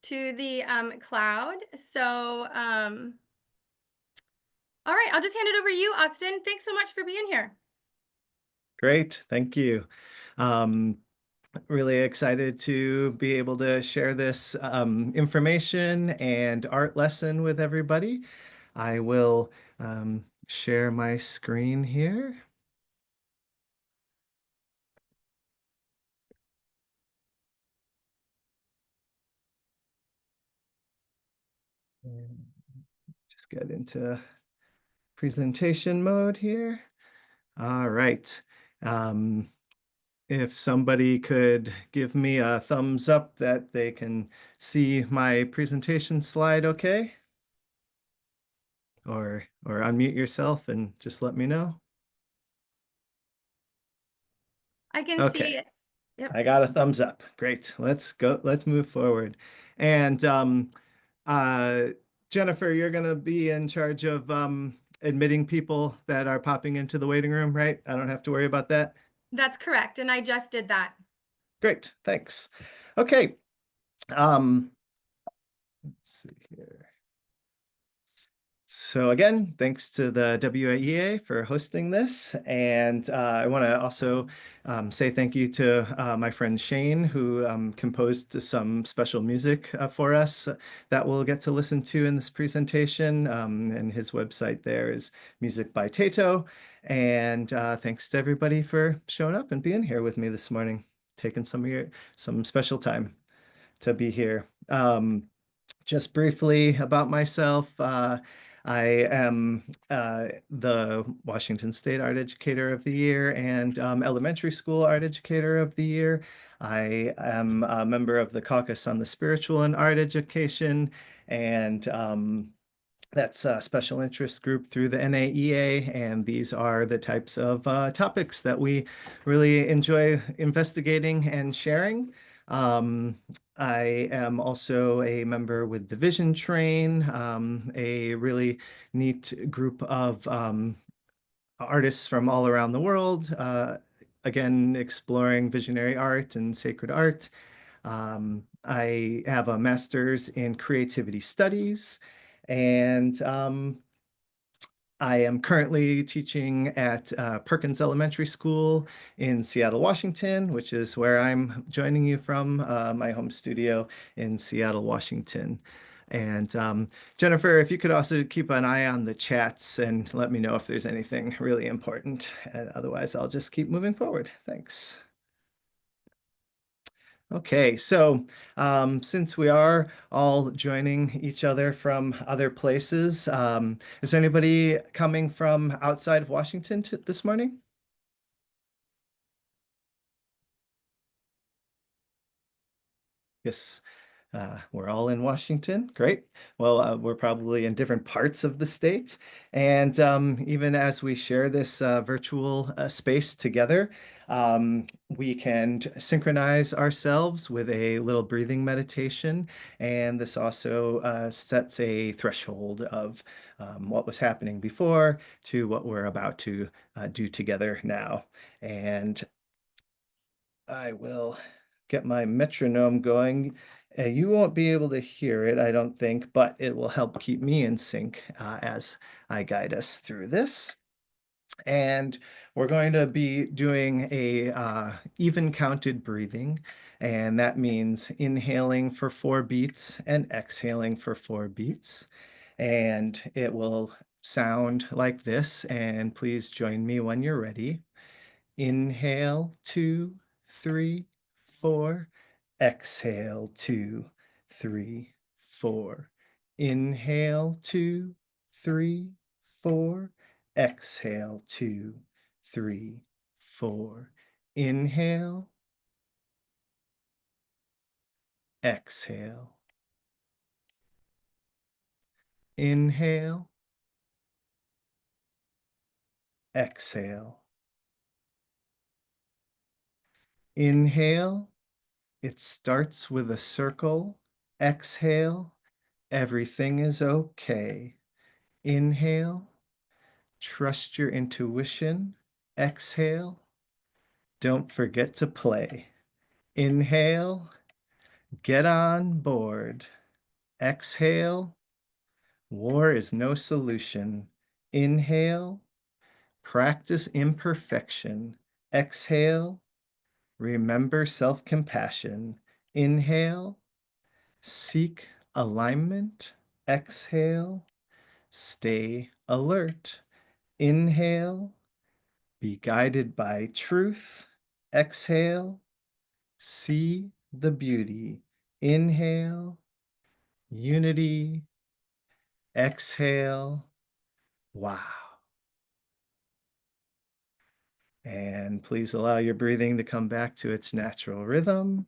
to the cloud. So, all right, I'll just hand it over to you, Austin. Thanks so much for being here. Great, thank you. Um, Really excited to be able to share this information and art lesson with everybody. I will share my screen here. And just get into presentation mode here. All right. Um, if somebody could give me a thumbs up that they can see my presentation slide okay, or unmute yourself and just let me know. I can see Okay, it. Yep, I got a thumbs up. Great. Let's go. Let's move forward. And uh, Jennifer, you're going to be in charge of admitting people that are popping into the waiting room, right? I don't have to worry about that. that's correct. And I just did that. Great. Thanks. Okay. Um, let's see here. So again, thanks to the WAEA for hosting this. And I want to also say thank you to my friend Shane, who composed some special music for us that we'll get to listen to in this presentation. And his website there is Music by Tato. And thanks to everybody for showing up and being here with me this morning, taking some special time to be here. Just briefly about myself, I am the Washington State Art Educator of the Year and Elementary School Art Educator of the Year. I am a member of the Caucus on the Spiritual and Art Education, and that's a special interest group through the NAEA, and these are the types of topics that we really enjoy investigating and sharing. Um, I am also a member with the Vision Train, a really neat group of artists from all around the world, again, exploring visionary art and sacred art. I have a master's in creativity studies, and I am currently teaching at Perkins Elementary School in Seattle, Washington, which is where I'm joining you from, my home studio in Seattle, Washington. And Jennifer, if you could also keep an eye on the chats and let me know if there's anything really important. And otherwise, I'll just keep moving forward. Thanks. Okay, so since we are all joining each other from other places, is there anybody coming from outside of Washington this morning? Yes, we're all in Washington. Great. Well, we're probably in different parts of the state. And even as we share this virtual space together, we can synchronize ourselves with a little breathing meditation. And this also sets a threshold of what was happening before to what we're about to do together now. And I will get my metronome going. You won't be able to hear it, I don't think, but it will help keep me in sync as I guide us through this. And we're going to be doing a even counted breathing, and that means inhaling for 4 beats and exhaling for 4 beats. And it will sound like this, and please join me when you're ready. Inhale, 2, 3, 4. Exhale, 2, 3, 4. Inhale, 2, 3, 4. Exhale, 2, 3, 4. Inhale, exhale. Inhale, exhale. Inhale, it starts with a circle. Exhale, everything is okay. Inhale, trust your intuition. Exhale, don't forget to play. Inhale, Get on board. Exhale. War is no solution. Inhale. Practice imperfection. Exhale. Remember self-compassion. Inhale. Seek alignment. Exhale. Stay alert. Inhale. Be guided by truth. Exhale. See the beauty. Inhale. Unity. Exhale. Wow. And please allow your breathing to come back to its natural rhythm.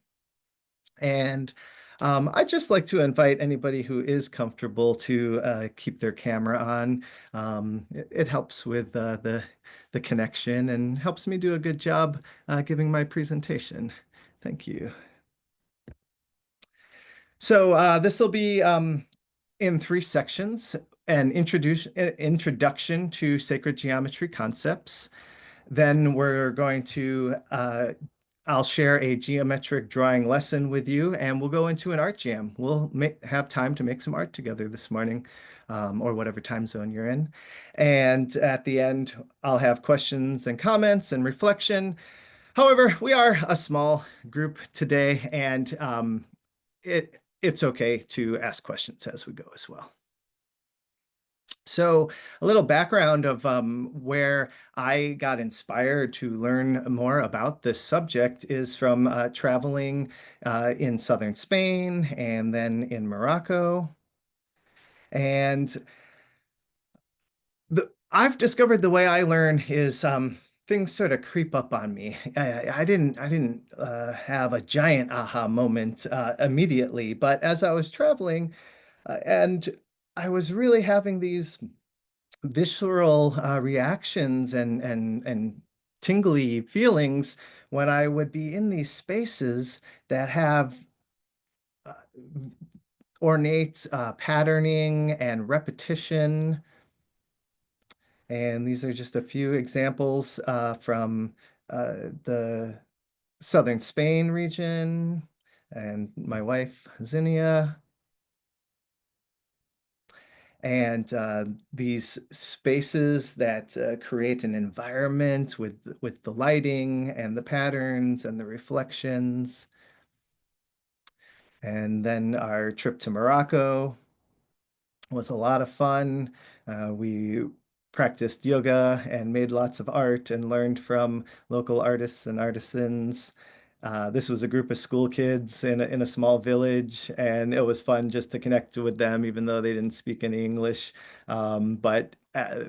And I'd just like to invite anybody who is comfortable to keep their camera on. It helps with the connection and helps me do a good job giving my presentation. Thank you. So this will be in three sections: an introduction to sacred geometry concepts. Then we're going to, I'll share a geometric drawing lesson with you, and we'll go into an art jam. We'll have time to make some art together this morning, or whatever time zone you're in. And at the end, I'll have questions and comments and reflection. However, we are a small group today, and it's okay to ask questions as we go as well. So a little background of where I got inspired to learn more about this subject is from traveling in southern Spain and then in Morocco. And I've discovered the way I learn is things sort of creep up on me. I didn't have a giant aha moment immediately, but as I was traveling and I was really having these visceral reactions and tingly feelings when I would be in these spaces that have uh, ornate patterning and repetition. And these are just a few examples from the southern Spain region and my wife, Zinnia. And these spaces that create an environment with the lighting and the patterns and the reflections. And then our trip to Morocco was a lot of fun. We practiced yoga and made lots of art and learned from local artists and artisans. This was a group of school kids in a small village, and it was fun just to connect with them, even though they didn't speak any English. But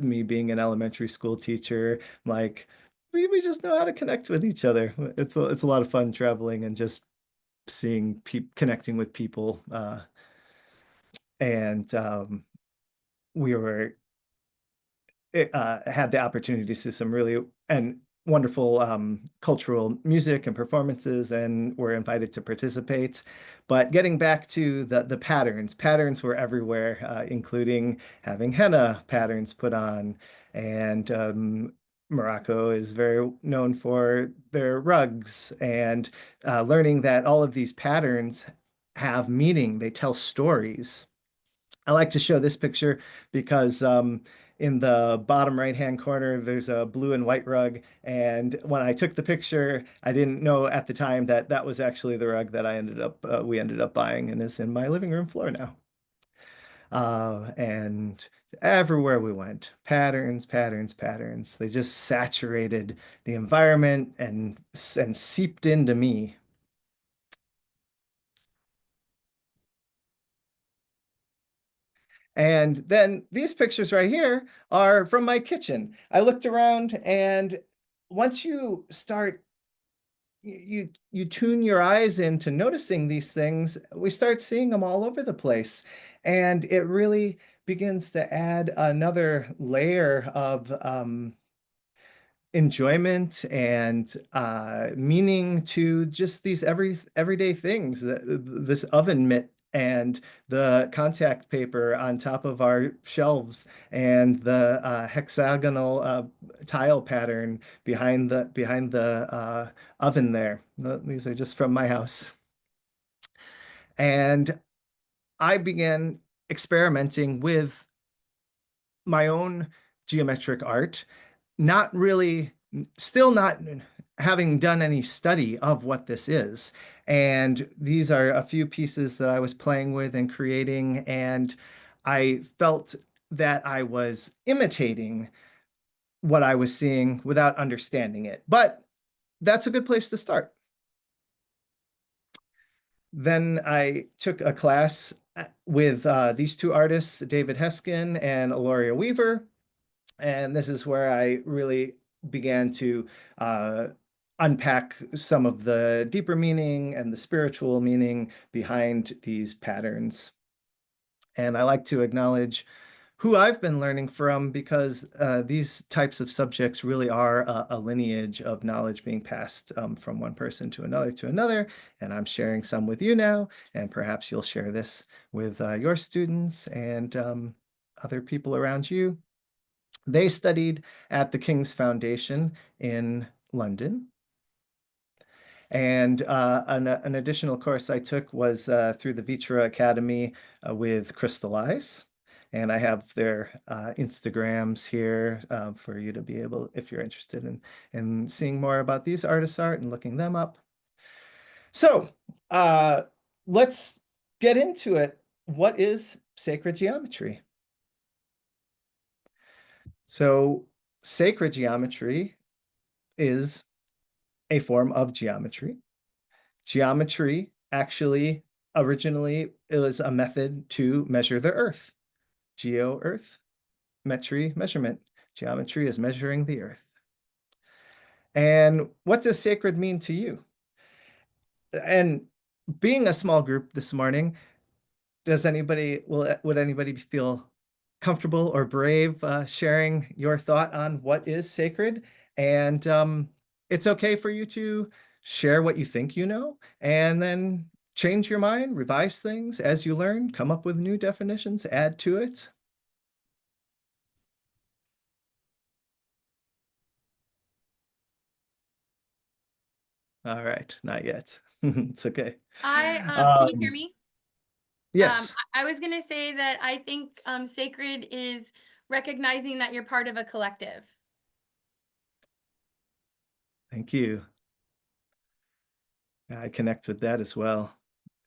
me being an elementary school teacher, like we just know how to connect with each other. It's a lot of fun traveling and just seeing people connecting with people. And we were had the opportunity to see some really and wonderful cultural music and performances, and were invited to participate. But getting back to the patterns, patterns were everywhere, including having henna patterns put on, and Morocco is very known for their rugs, and learning that all of these patterns have meaning. They tell stories. I like to show this picture because in the bottom right-hand corner, there's a blue and white rug. And when I took the picture, I didn't know at the time that that was actually the rug that we ended up buying and is in my living room floor now. And everywhere we went, patterns, patterns, patterns. They just saturated the environment and seeped into me. And then these pictures right here are from my kitchen. I looked around, and once you start, you tune your eyes into noticing these things, we start seeing them all over the place. And it really begins to add another layer of enjoyment and meaning to just these everyday things. This oven mitt and the contact paper on top of our shelves and the hexagonal tile pattern behind the oven there. These are just from my house. And I began experimenting with my own geometric art, not really, still not having done any study of what this is. And these are a few pieces that I was playing with and creating, and I felt that I was imitating what I was seeing without understanding it. But that's a good place to start. Then I took a class with these two artists, David Heskin and Aloria Weaver. And this is where I really began to uh, unpack some of the deeper meaning and the spiritual meaning behind these patterns. And I like to acknowledge who I've been learning from because these types of subjects really are a lineage of knowledge being passed from one person to another to another. And I'm sharing some with you now, and perhaps you'll share this with your students and other people around you. They studied at the King's Foundation in London. And an additional course I took was through the Vitra Academy with Crystallize. And I have their Instagrams here for you to be able, if you're interested in seeing more about these artists' art and looking them up. So uh, let's get into it. What is sacred geometry? So sacred geometry is a form of geometry. Geometry actually originally it was a method to measure the earth. Geo earth, metry measurement. Geometry is measuring the earth. And what does sacred mean to you? And being a small group this morning, would anybody feel comfortable or brave sharing your thought on what is sacred? And it's okay for you to share what you think you know, and then change your mind, revise things as you learn, come up with new definitions, add to it. All right, not yet. It's okay. Can you hear Um, me? yes, I was gonna say that I think sacred is recognizing that you're part of a collective. thank you. I connect with that as well.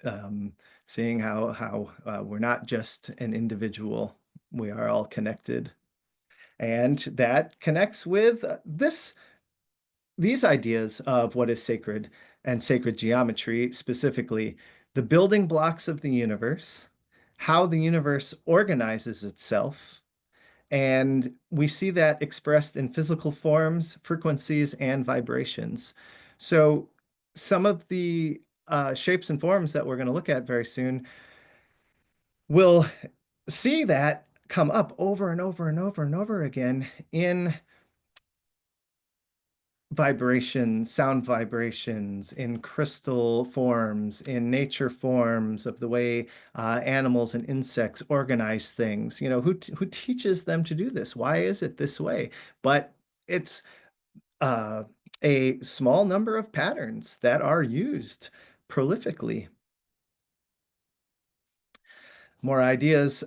Um, Seeing how we're not just an individual, we are all connected, and that connects with these ideas of what is sacred and sacred geometry, specifically the building blocks of the universe, how the universe organizes itself, and we see that expressed in physical forms, frequencies, and vibrations. So some of the shapes and forms that we're going to look at very soon will see that come up over and over and over and over again in vibrations, sound vibrations, in crystal forms, in nature forms of the way animals and insects organize things. You know, who teaches them to do this? Why is it this way? But it's uh, a small number of patterns that are used prolifically. More ideas.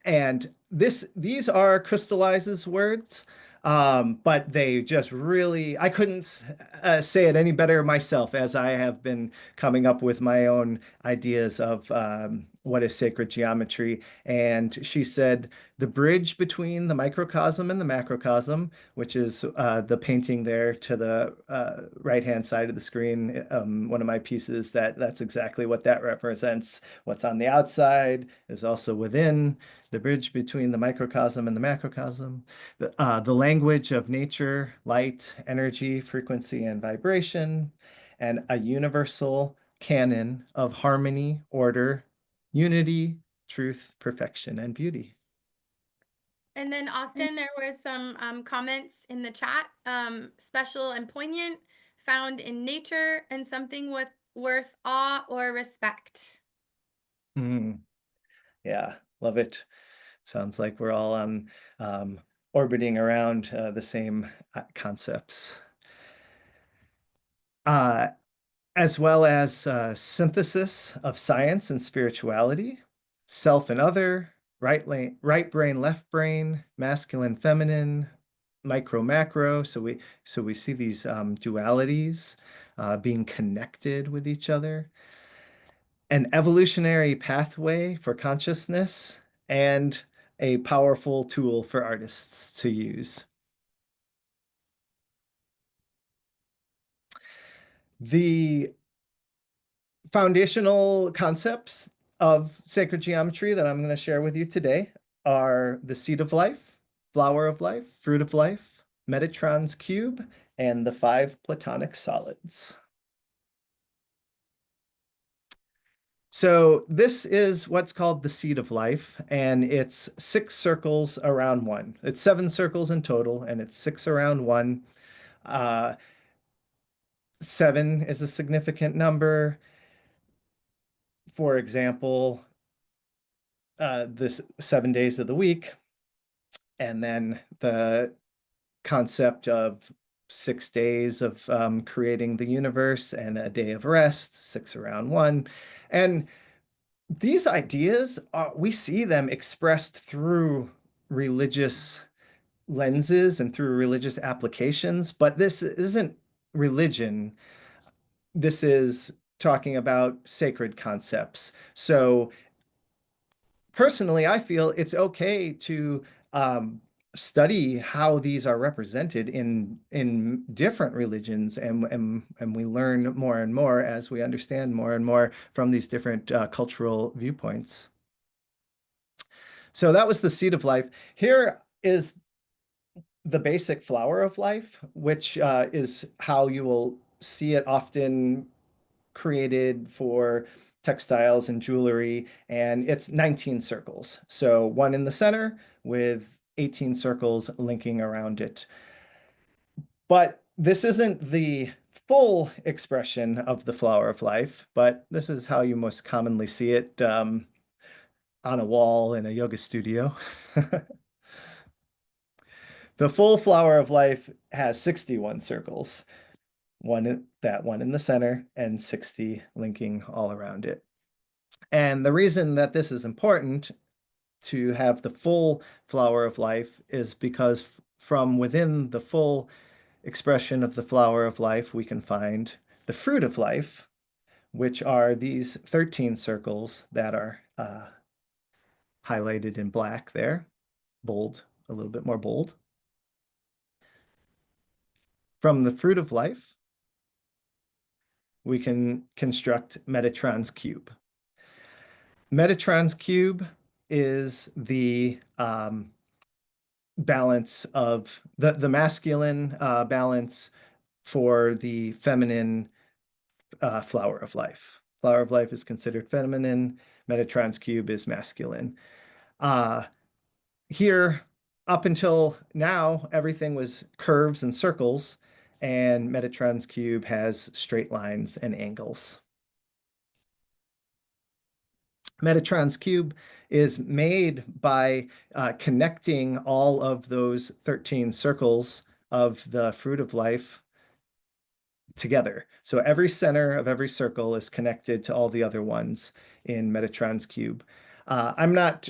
And these are crystallizes words, but they just really, I couldn't say it any better myself as I have been coming up with my own ideas of what is sacred geometry. And she said, the bridge between the microcosm and the macrocosm, which is the painting there to the right-hand side of the screen, one of my pieces, that's exactly what that represents. What's on the outside is also within, the bridge between the microcosm and the macrocosm, the language of nature, light, energy, frequency, and vibration, and a universal canon of harmony, order, unity, truth, perfection, and beauty. And then Austin, there were some comments in the chat, special and poignant, found in nature, and something with worth awe or respect. Mm, yeah, love it. Sounds like we're all on orbiting around the same concepts. Uh, as well as synthesis of science and spirituality, self and other, right brain, left brain, masculine, feminine, micro, macro. So we see these dualities being connected with each other, an evolutionary pathway for consciousness, and a powerful tool for artists to use. The foundational concepts of sacred geometry that I'm going to share with you today are the seed of life, flower of life, fruit of life, Metatron's cube, and the five Platonic solids. So this is what's called the seed of life, and it's 6 circles around one. It's 7 circles in total, and it's 6 around one. Uh, 7 is a significant number. For example, this 7 days of the week, and then the concept of 6 days of creating the universe and a day of rest, 6 around 1. And these ideas, we see them expressed through religious lenses and through religious applications, but this isn't religion. This is talking about sacred concepts. So personally, I feel it's okay to study how these are represented in different religions, and we learn more and more as we understand more and more from these different cultural viewpoints. So that was the seed of life. Here is the basic flower of life, which is how you will see it often created for textiles and jewelry, and it's 19 circles. So one in the center with 18 circles linking around it. But this isn't the full expression of the flower of life, but this is how you most commonly see it on a wall in a yoga studio. The full flower of life has 61 circles, that one in the center and 60 linking all around it. And the reason that this is important to have the full flower of life is because from within the full expression of the flower of life, we can find the fruit of life, which are these 13 circles that are highlighted in black there, bold, a little bit more bold. From the fruit of life, we can construct Metatron's cube. Metatron's cube is the balance of the masculine balance for the feminine flower of life. Flower of life is considered feminine. Metatron's cube is masculine. Uh, Here, up until now, everything was curves and circles, and Metatron's cube has straight lines and angles. Metatron's cube is made by connecting all of those 13 circles of the fruit of life together. So every center of every circle is connected to all the other ones in Metatron's cube. I'm not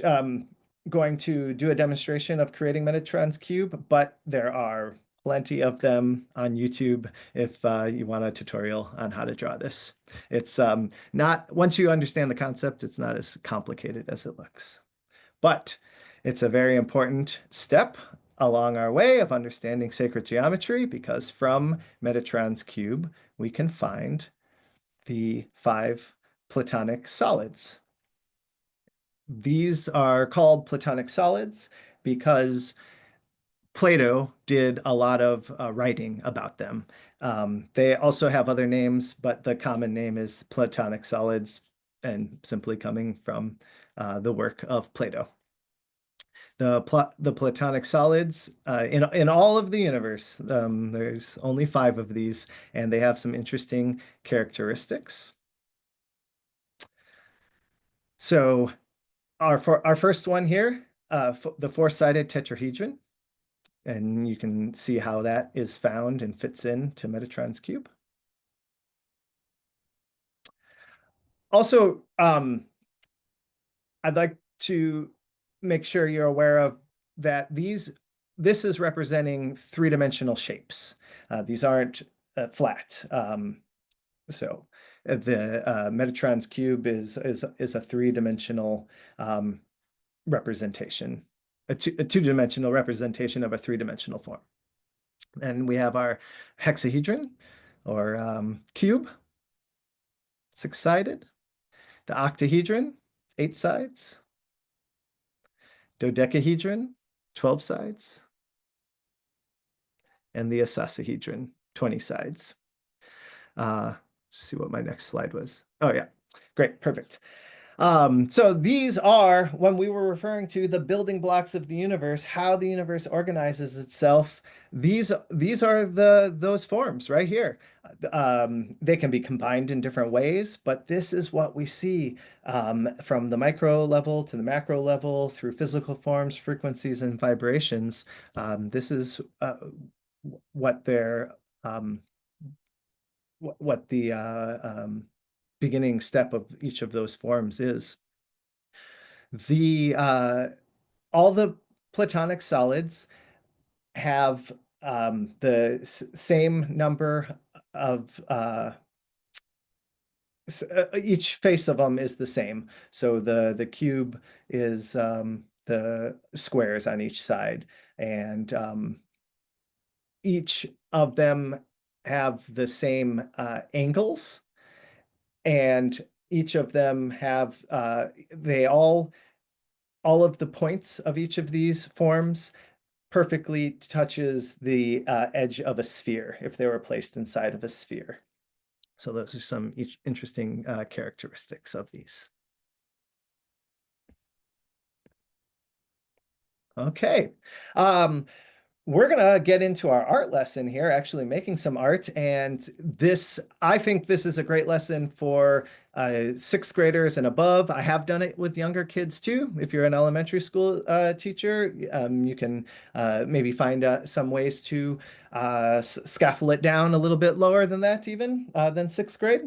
going to do a demonstration of creating Metatron's cube, but there are plenty of them on YouTube if you want a tutorial on how to draw this. It's not, once you understand the concept, it's not as complicated as it looks. But it's a very important step along our way of understanding sacred geometry because from Metatron's cube, we can find the five Platonic solids. These are called Platonic solids because Plato did a lot of writing about them. They also have other names, but the common name is Platonic solids and simply coming from the work of Plato. The Platonic solids in all of the universe, there's only 5 of these, and they have some interesting characteristics. So our first one here, the four-sided tetrahedron, and you can see how that is found and fits in to Metatron's cube. Also, I'd like to make sure you're aware of that this is representing three-dimensional shapes. These aren't flat. The Metatron's cube is a three-dimensional representation, a two-dimensional representation of a three-dimensional form. And we have our hexahedron or cube, six-sided. The octahedron, 8 sides. Dodecahedron, 12 sides. And the icosahedron, 20 sides. See what my next slide was. Oh, yeah. Great. Perfect. So these are, when we were referring to the building blocks of the universe, how the universe organizes itself, these are those forms right here. They can be combined in different ways, but this is what we see from the micro level to the macro level through physical forms, frequencies, and vibrations. This is what their what the beginning step of each of those forms is. The all the platonic solids have the same number of each face of them is the same. So the cube is the squares on each side, and each of them have the same angles, and each of them have they all of the points of each of these forms perfectly touches the edge of a sphere if they were placed inside of a sphere. So those are some interesting characteristics of these. Okay. We're gonna get into our art lesson here, actually making some art. And I think this is a great lesson for sixth graders and above. I have done it with younger kids too. If you're an elementary school teacher, you can maybe find some ways to scaffold it down a little bit lower than that even, than sixth grade.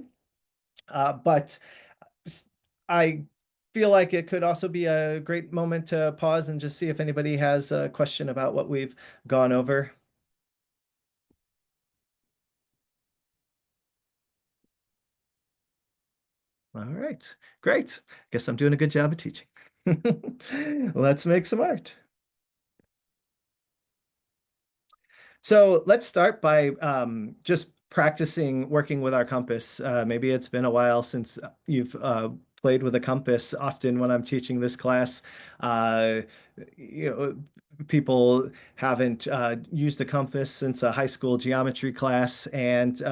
But I feel like it could also be a great moment to pause and just see if anybody has a question about what we've gone over. All right, great. Guess I'm doing a good job of teaching. Let's make some art. So let's start by just practicing working with our compass. Maybe it's been a while since you've played with a compass. Often when I'm teaching this class, uh, you know, people haven't used a compass since a high school geometry class. And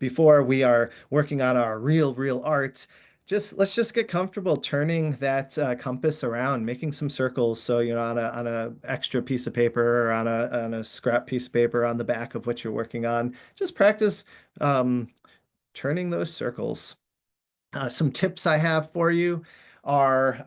before we are working on our real art, let's just get comfortable turning that compass around, making some circles. So, on a extra piece of paper or on a scrap piece of paper on the back of what you're working on, just practice turning those circles. Some tips I have for you are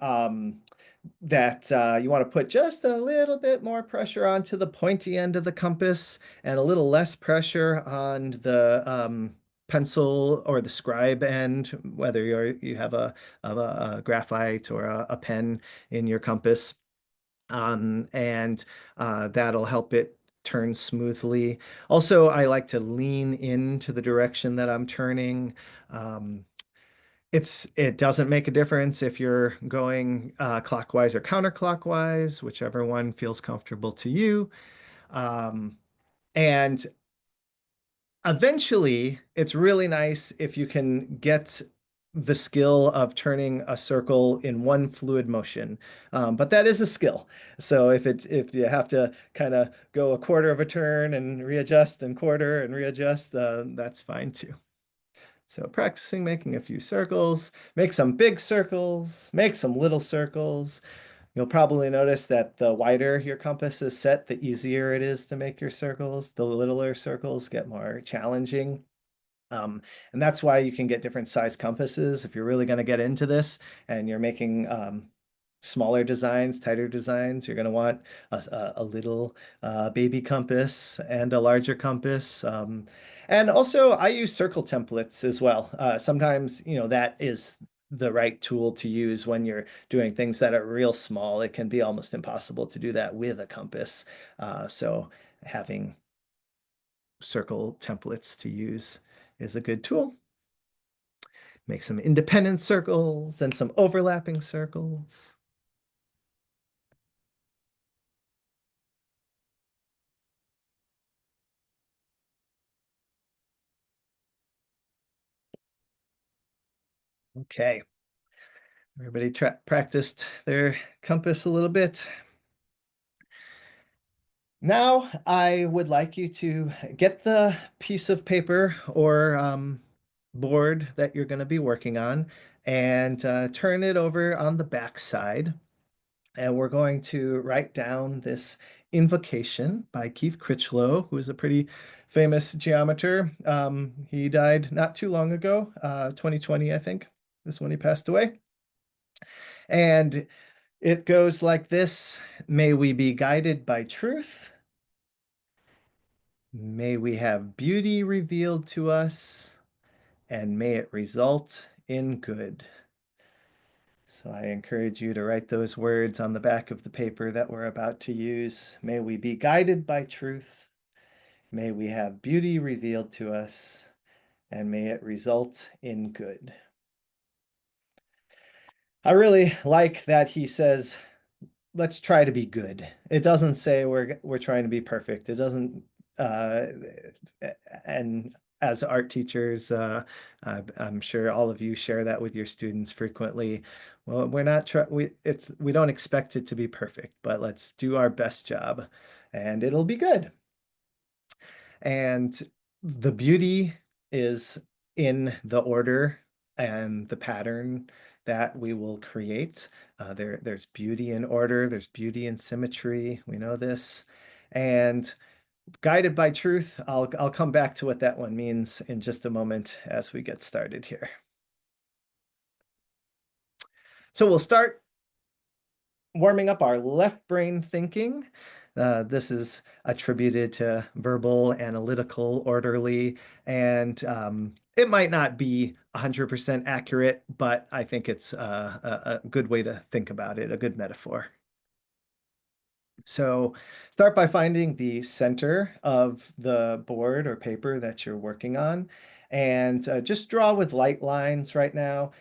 that you want to put just a little bit more pressure onto the pointy end of the compass and a little less pressure on the pencil or the scribe end, whether you have a graphite or a pen in your compass. And that'll help it turn smoothly. Also, I like to lean into the direction that I'm turning. It doesn't make a difference if you're going clockwise or counterclockwise, whichever one feels comfortable to you. Um, and eventually, it's really nice if you can get the skill of turning a circle in one fluid motion. But that is a skill. So if you have to kind of go a quarter of a turn and readjust and quarter and readjust, that's fine too. So practicing making a few circles, make some big circles, make some little circles. You'll probably notice that the wider your compass is set, the easier it is to make your circles. The littler circles get more challenging. And that's why you can get different size compasses. If you're really going to get into this and you're making smaller designs, tighter designs, you're going to want a little baby compass and a larger compass. And also I use circle templates as well. Sometimes, that is the right tool to use when you're doing things that are real small. It can be almost impossible to do that with a compass. So having circle templates to use is a good tool. Make some independent circles and some overlapping circles. Okay, everybody practiced their compass a little bit. Now I would like you to get the piece of paper or board that you're going to be working on and turn it over on the back side. And we're going to write down this invocation by Keith Critchlow, who is a pretty famous geometer. He died not too long ago, 2020, I think, is when he passed away. And it goes like this: May we be guided by truth. May we have beauty revealed to us, and may it result in good. So I encourage you to write those words on the back of the paper that we're about to use. May we be guided by truth. May we have beauty revealed to us, and may it result in good. I really like that he says, let's try to be good. It doesn't say we're trying to be perfect. It doesn't uh, and as art teachers, I'm sure all of you share that with your students frequently. Well, we're not try we don't expect it to be perfect, but let's do our best job and it'll be good. And the beauty is in the order and the pattern that we will create. There's beauty in order, there's beauty in symmetry. We know this. And guided by truth, I'll come back to what that one means in just a moment as we get started here. So we'll start warming up our left brain thinking. This is attributed to verbal, analytical, orderly, and it might not be 100% accurate, but I think it's a good way to think about it, a good metaphor. So start by finding the center of the board or paper that you're working on and just draw with light lines right now.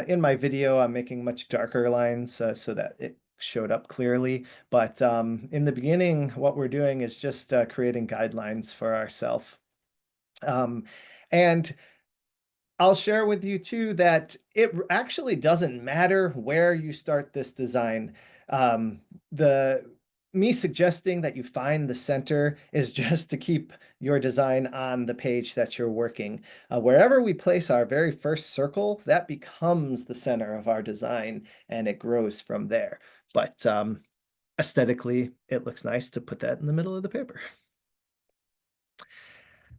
In my video, I'm making much darker lines so that it showed up clearly. But in the beginning, what we're doing is just creating guidelines for ourselves. And I'll share with you too that it actually doesn't matter where you start this design. The me suggesting that you find the center is just to keep your design on the page that you're working. Wherever we place our very first circle, that becomes the center of our design and it grows from there. But aesthetically, it looks nice to put that in the middle of the paper.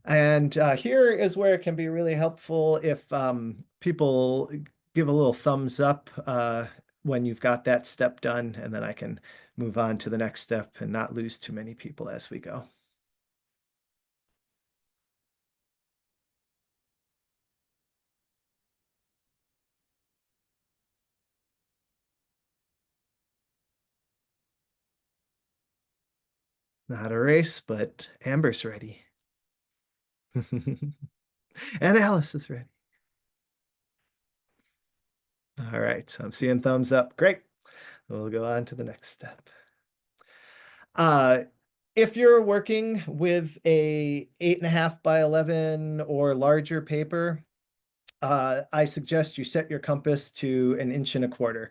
And here is where it can be really helpful if people give a little thumbs up when you've got that step done, and then I can move on to the next step and not lose too many people as we go. Not a race, but Amber's ready. And Alice is ready. All right, so I'm seeing thumbs up. Great. We'll go on to the next step. Uh, if you're working with a 8.5 by 11 or larger paper, I suggest you set your compass to 1.25 inches.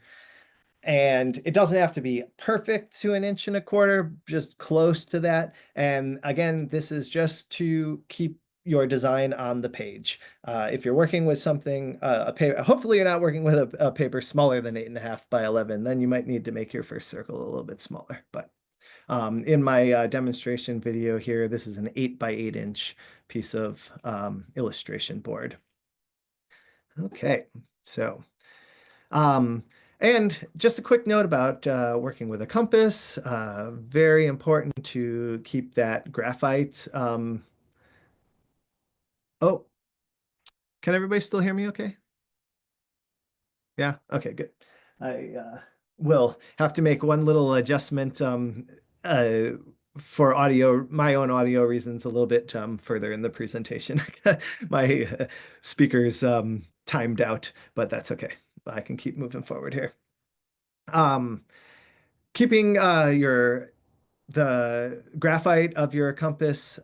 And it doesn't have to be perfect to 1.25 inches, just close to that. And again, this is just to keep your design on the page. If you're working with something, a paper, hopefully you're not working with a paper smaller than 8.5 by 11, then you might need to make your first circle a little bit smaller. But in my demonstration video here, this is an 8 by 8 inch piece of illustration board. Okay, so um, and just a quick note about working with a compass. Very important to keep that graphite. Oh, can everybody still hear me okay? Yeah. Okay, good. I will have to make one little adjustment uh, for audio, my own audio reasons, a little bit further in the presentation. My speakers timed out, but that's okay. I can keep moving forward here. Um, keeping your the graphite of your compass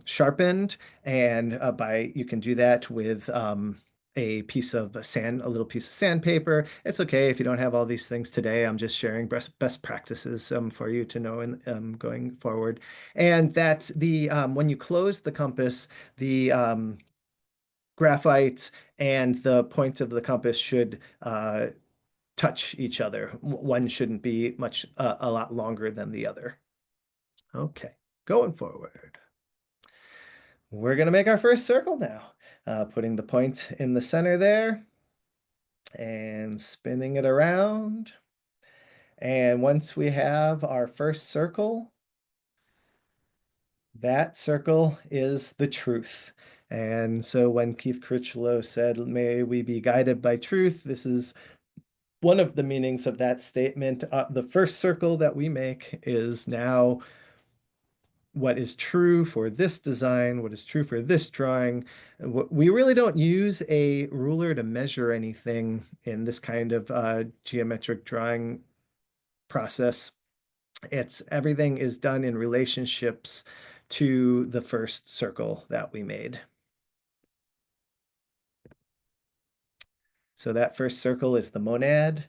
sharpened, and by you can do that with a piece of sand, a little piece of sandpaper. It's okay if you don't have all these things today. I'm just sharing best practices for you to know in going forward. And that the when you close the compass, the graphite and the point of the compass should touch each other. One shouldn't be much a lot longer than the other. Okay, going forward. We're going to make our first circle now. Putting the point in the center there and spinning it around. And once we have our first circle, that circle is the truth. And so when Keith Critchlow said, "May we be guided by truth," this is one of the meanings of that statement. The first circle that we make is now what is true for this design, what is true for this drawing. We really don't use a ruler to measure anything in this kind of geometric drawing process. It's everything is done in relationships to the first circle that we made. So that first circle is the monad.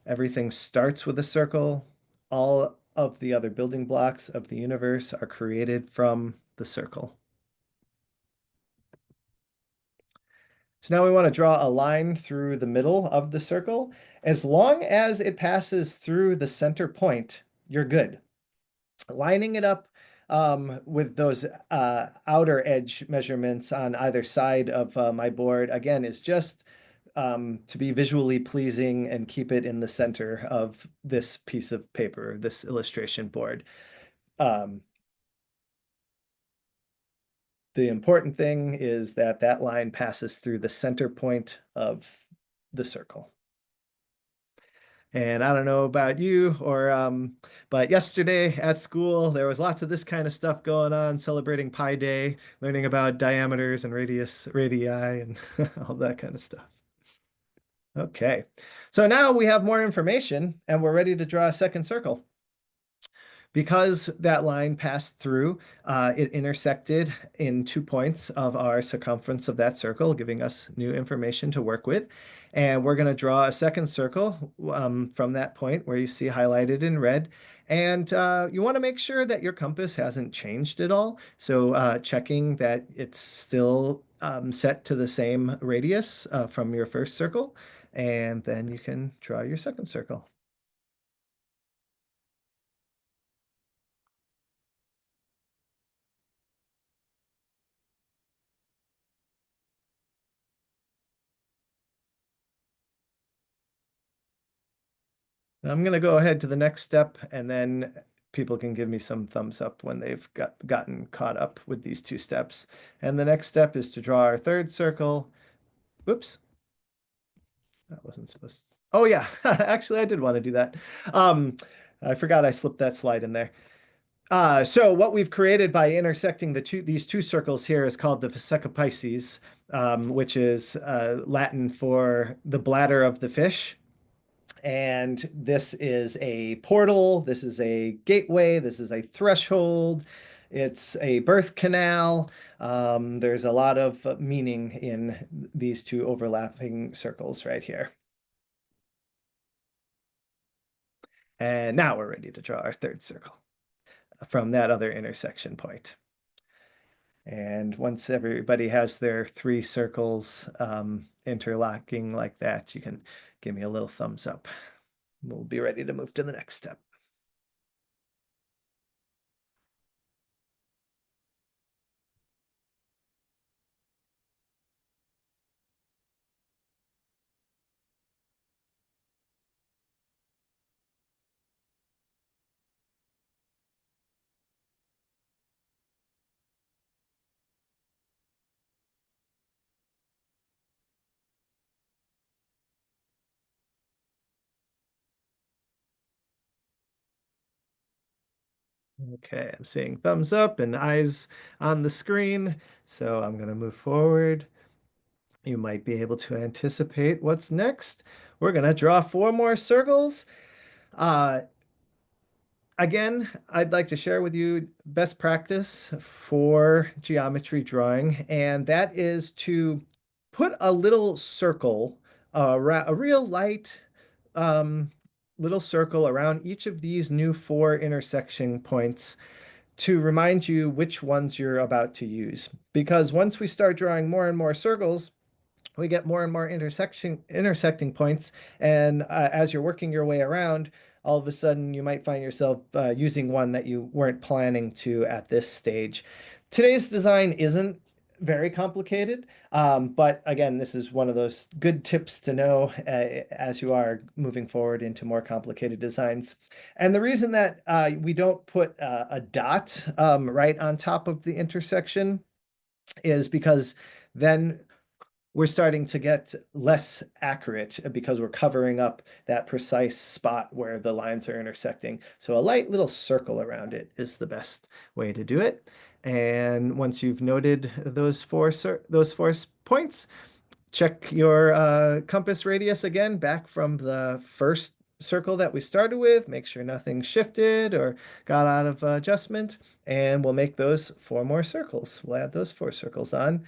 Everything starts with a circle. All of the other building blocks of the universe are created from the circle. So now we want to draw a line through the middle of the circle. As long as it passes through the center point, you're good. Lining it up with those outer edge measurements on either side of my board, again, is just to be visually pleasing and keep it in the center of this piece of paper, this illustration board. Um, the important thing is that that line passes through the center point of the circle. And I don't know about you but yesterday at school, there was lots of this kind of stuff going on, celebrating Pi Day, learning about diameters and radii, and all that kind of stuff. Okay, so now we have more information and we're ready to draw a second circle. Because that line passed through, it intersected in 2 points of our circumference of that circle, giving us new information to work with. And we're going to draw a second circle from that point where you see highlighted in red. And you want to make sure that your compass hasn't changed at all. So checking that it's still set to the same radius from your first circle. And then you can draw your second circle. I'm going to go ahead to the next step, and then people can give me some thumbs up when they've gotten caught up with these two steps. And the next step is to draw our third circle. Whoops, that wasn't supposed to. Oh yeah, actually I did want to do that. Um, I forgot I slipped that slide in there. So what we've created by intersecting these two circles here is called the Vesica Pisces, which is Latin for the bladder of the fish. And this is a portal, this is a gateway, this is a threshold, it's a birth canal. There's a lot of meaning in these two overlapping circles right here. And now we're ready to draw our third circle from that other intersection point. And once everybody has their three circles interlocking like that, you can give me a little thumbs up. We'll be ready to move to the next step. Okay, I'm seeing thumbs up and eyes on the screen, so I'm going to move forward. You might be able to anticipate what's next. We're going to draw four more circles. Uh, Again, I'd like to share with you best practice for geometry drawing, and that is to put a little circle, a real light um, little circle around each of these new four intersection points to remind you which ones you're about to use. Because once we start drawing more and more circles, we get more and more intersecting points, and as you're working your way around, all of a sudden you might find yourself using one that you weren't planning to at this stage. Today's design isn't very complicated, but again, this is one of those good tips to know as you are moving forward into more complicated designs. And the reason that we don't put a dot right on top of the intersection is because then we're starting to get less accurate because we're covering up that precise spot where the lines are intersecting. So a light little circle around it is the best way to do it. And once you've noted those four points, check your compass radius again back from the first circle that we started with. Make sure nothing shifted or got out of adjustment, and we'll make those four more circles. We'll add those four circles on.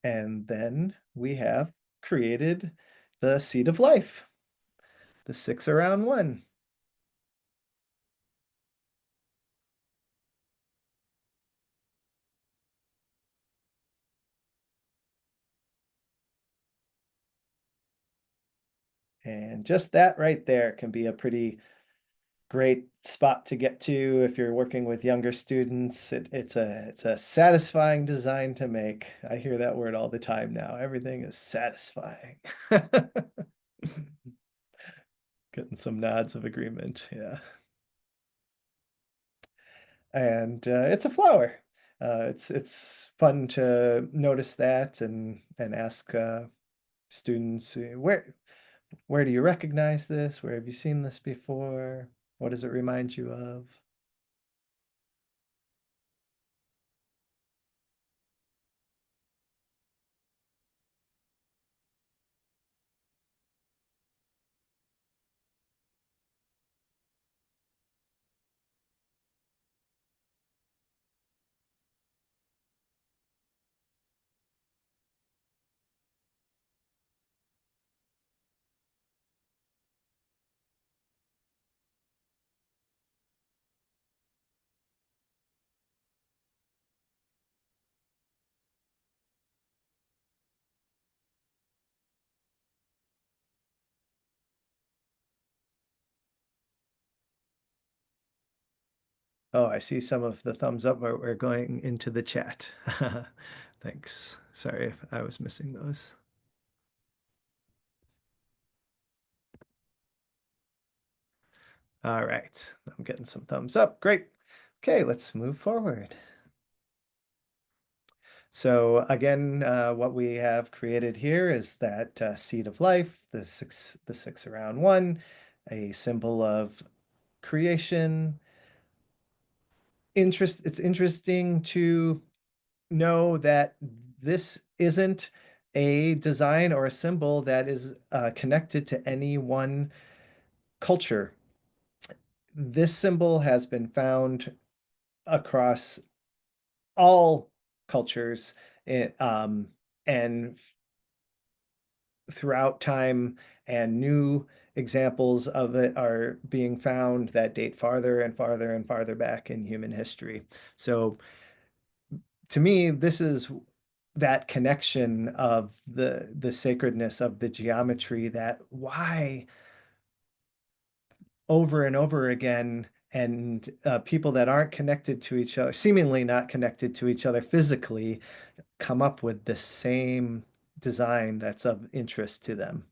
And then we have created the seed of life, the 6 around 1. And just that right there can be a pretty great spot to get to if you're working with younger students. It's a satisfying design to make. I hear that word all the time now. Everything is satisfying. Getting some nods of agreement. Yeah. And it's a flower. It's fun to notice that and ask students where do you recognize this? Where have you seen this before? What does it remind you of? Oh, I see some of the thumbs up are going into the chat. Thanks. Sorry if I was missing those. All right, I'm getting some thumbs up. Great. Okay, let's move forward. So again, what we have created here is that seed of life, the 6 around 1, a symbol of creation. It's interesting to know that this isn't a design or a symbol that is connected to any one culture. This symbol has been found across all cultures and throughout time, and new examples of it are being found that date farther and farther and farther back in human history. So to me, this is that connection of the sacredness of the geometry, that why over and over again and people that aren't connected to each other, seemingly not connected to each other physically, come up with the same design that's of interest to them.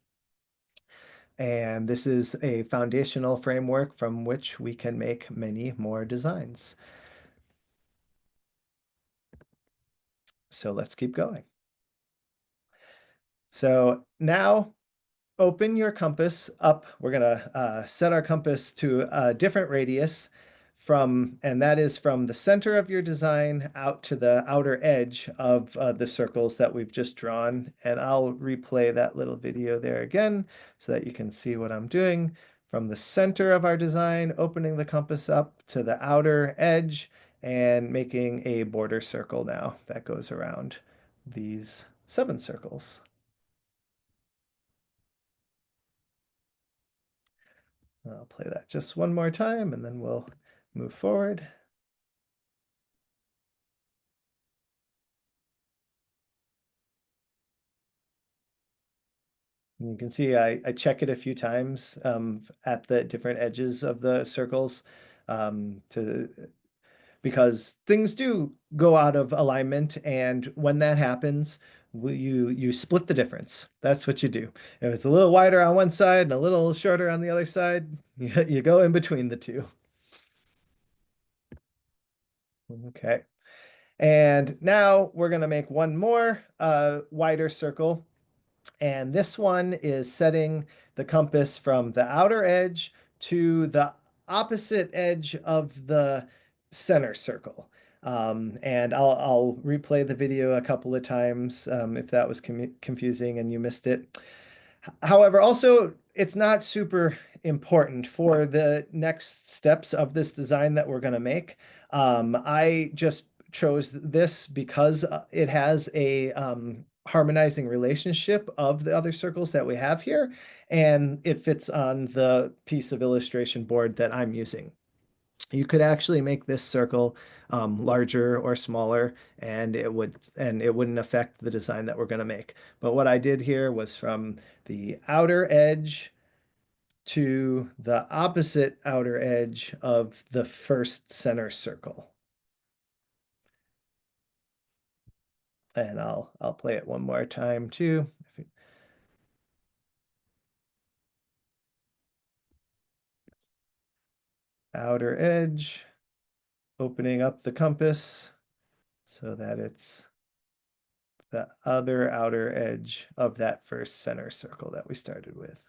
And this is a foundational framework from which we can make many more designs. So let's keep going. So now open your compass up. We're going to set our compass to a different radius and that is from the center of your design out to the outer edge of the circles that we've just drawn. And I'll replay that little video there again so that you can see what I'm doing. From the center of our design, opening the compass up to the outer edge and making a border circle now that goes around these 7 circles. I'll play that just one more time and then we'll move forward. And you can see I check it a few times at the different edges of the circles because things do go out of alignment, and when that happens, you split the difference. That's what you do. If it's a little wider on one side and a little shorter on the other side, you go in between the two. Okay. And now we're going to make one more wider circle. And this one is setting the compass from the outer edge to the opposite edge of the center circle. And I'll replay the video a couple of times if that was confusing and you missed it. However, also, it's not super important for the next steps of this design that we're going to make. I just chose this because it has a harmonizing relationship of the other circles that we have here, and it fits on the piece of illustration board that I'm using. You could actually make this circle larger or smaller, and it wouldn't affect the design that we're going to make. But what I did here was from the outer edge to the opposite outer edge of the first center circle. And I'll play it one more time too. Outer edge, opening up the compass so that it's the other outer edge of that first center circle that we started with.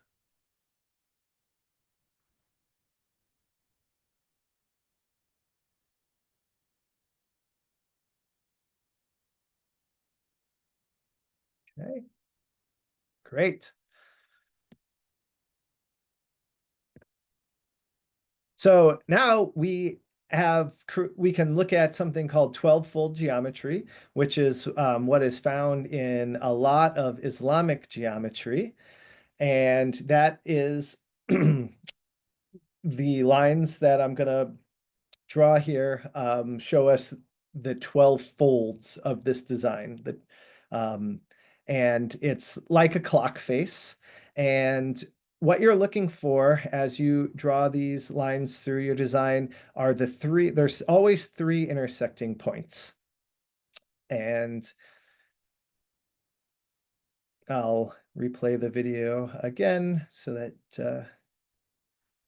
Okay, great. So now we can look at something called 12-fold geometry, which is what is found in a lot of Islamic geometry. And that is the lines that I'm going to draw here show us the 12 folds of this design. And it's like a clock face. And what you're looking for as you draw these lines through your design are there's always 3 intersecting points. And I'll replay the video again so that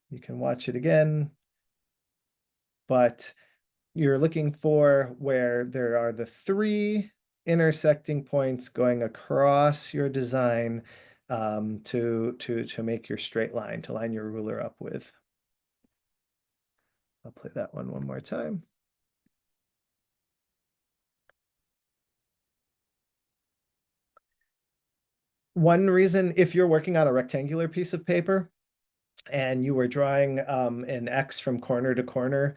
you can watch it again. But you're looking for where there are the 3 intersecting points going across your design to make your straight line, to line your ruler up with. I'll play that one more time. One reason, if you're working on a rectangular piece of paper and you were drawing an X from corner to corner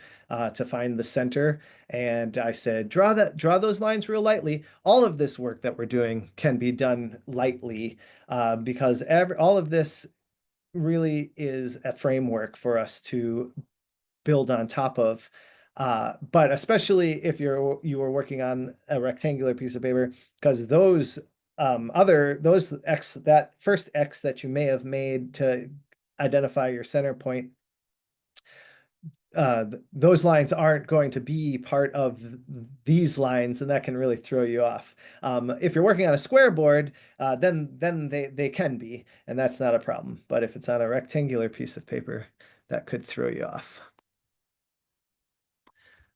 to find the center, and I said, draw those lines real lightly. All of this work that we're doing can be done lightly because all of this really is a framework for us to build on top of. But especially if you were working on a rectangular piece of paper, because that first X that you may have made to identify your center point, those lines aren't going to be part of these lines, and that can really throw you off. If you're working on a square board, then they can be, and that's not a problem. But if it's on a rectangular piece of paper, that could throw you off.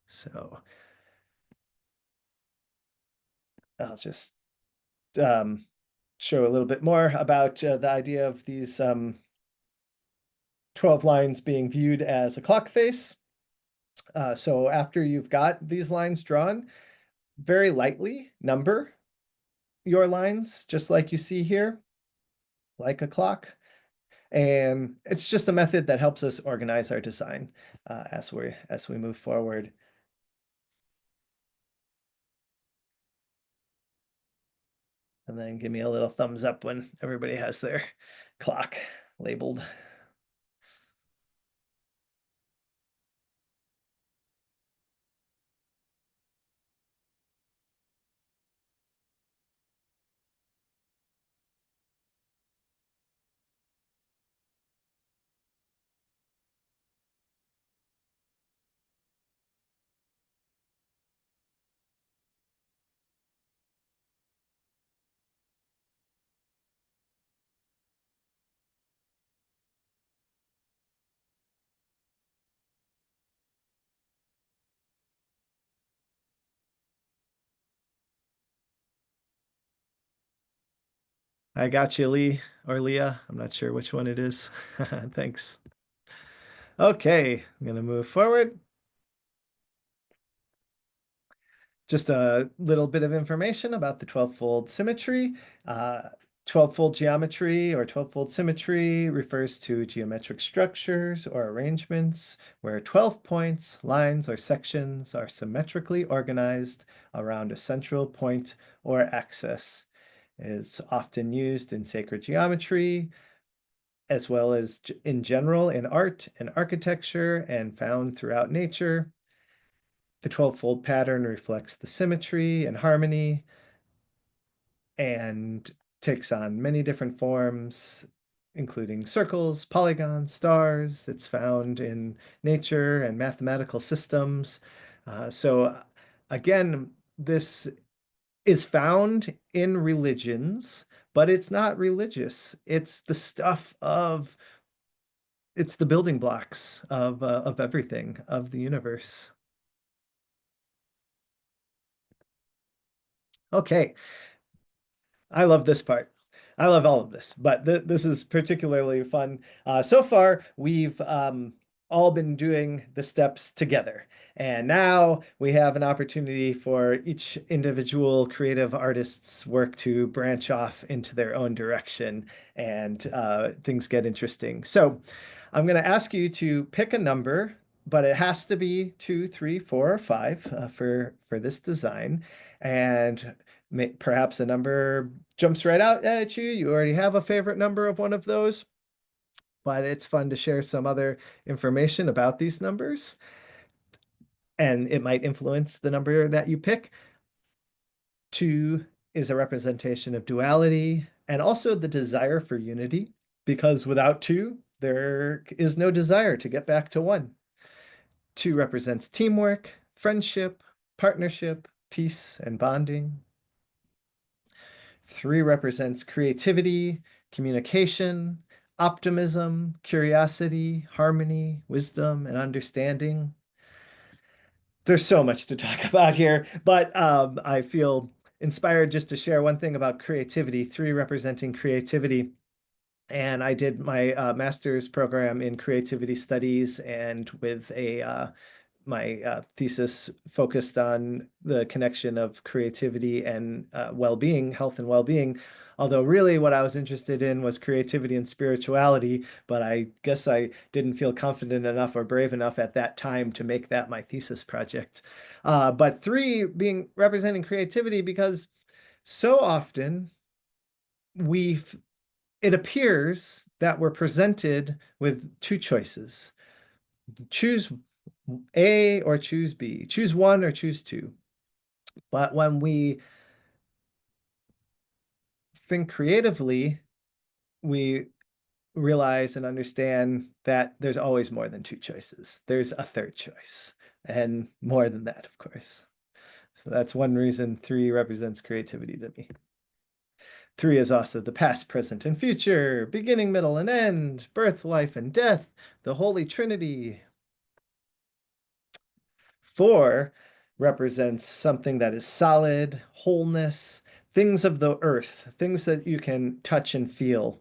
So I'll just um, show a little bit more about the idea of these 12 lines being viewed as a clock face. So after you've got these lines drawn, very lightly number your lines, just like you see here, like a clock. And it's just a method that helps us organize our design as we move forward. And then give me a little thumbs up when everybody has their clock labeled. I got you, Lee or Leah. I'm not sure which one it is. Thanks. Okay, I'm gonna move forward. Just a little bit of information about the 12-fold symmetry. 12-fold geometry or 12-fold symmetry refers to geometric structures or arrangements where 12 points, lines, or sections are symmetrically organized around a central point or axis. It's often used in sacred geometry, as well as in general in art and architecture, and found throughout nature. The 12-fold pattern reflects the symmetry and harmony and takes on many different forms, including circles, polygons, stars. It's found in nature and mathematical systems. So again, this is found in religions, but it's not religious. It's the building blocks of everything, of the universe. Okay, I love this part. I love all of this, but this is particularly fun. So far, we've all been doing the steps together. And now we have an opportunity for each individual creative artist's work to branch off into their own direction, and things get interesting. So I'm going to ask you to pick a number, but it has to be 2, 3, 4, or 5 for this design. And perhaps a number jumps right out at you. You already have a favorite number of one of those, but it's fun to share some other information about these numbers, and it might influence the number that you pick. 2 is a representation of duality and also the desire for unity, because without 2, there is no desire to get back to 1. 2 represents teamwork, friendship, partnership, peace, and bonding. 3 represents creativity, communication, optimism, curiosity, harmony, wisdom, and understanding. There's so much to talk about here, but I feel inspired just to share one thing about creativity, 3 representing creativity. And I did my master's program in creativity studies, and with my thesis focused on the connection of creativity and well-being, health and well-being. Although really what I was interested in was creativity and spirituality, but I guess I didn't feel confident enough or brave enough at that time to make that my thesis project. But 3 being representing creativity, because so often we it appears that we're presented with 2 choices. Choose A or choose B. Choose 1 or choose 2. But when we think creatively, we realize and understand that there's always more than two choices. There's a third choice, and more than that, of course. So that's one reason three represents creativity to me. Three is also the past, present, and future, beginning, middle, and end, birth, life, and death, the Holy Trinity. Four represents something that is solid, wholeness, things of the earth, things that you can touch and feel.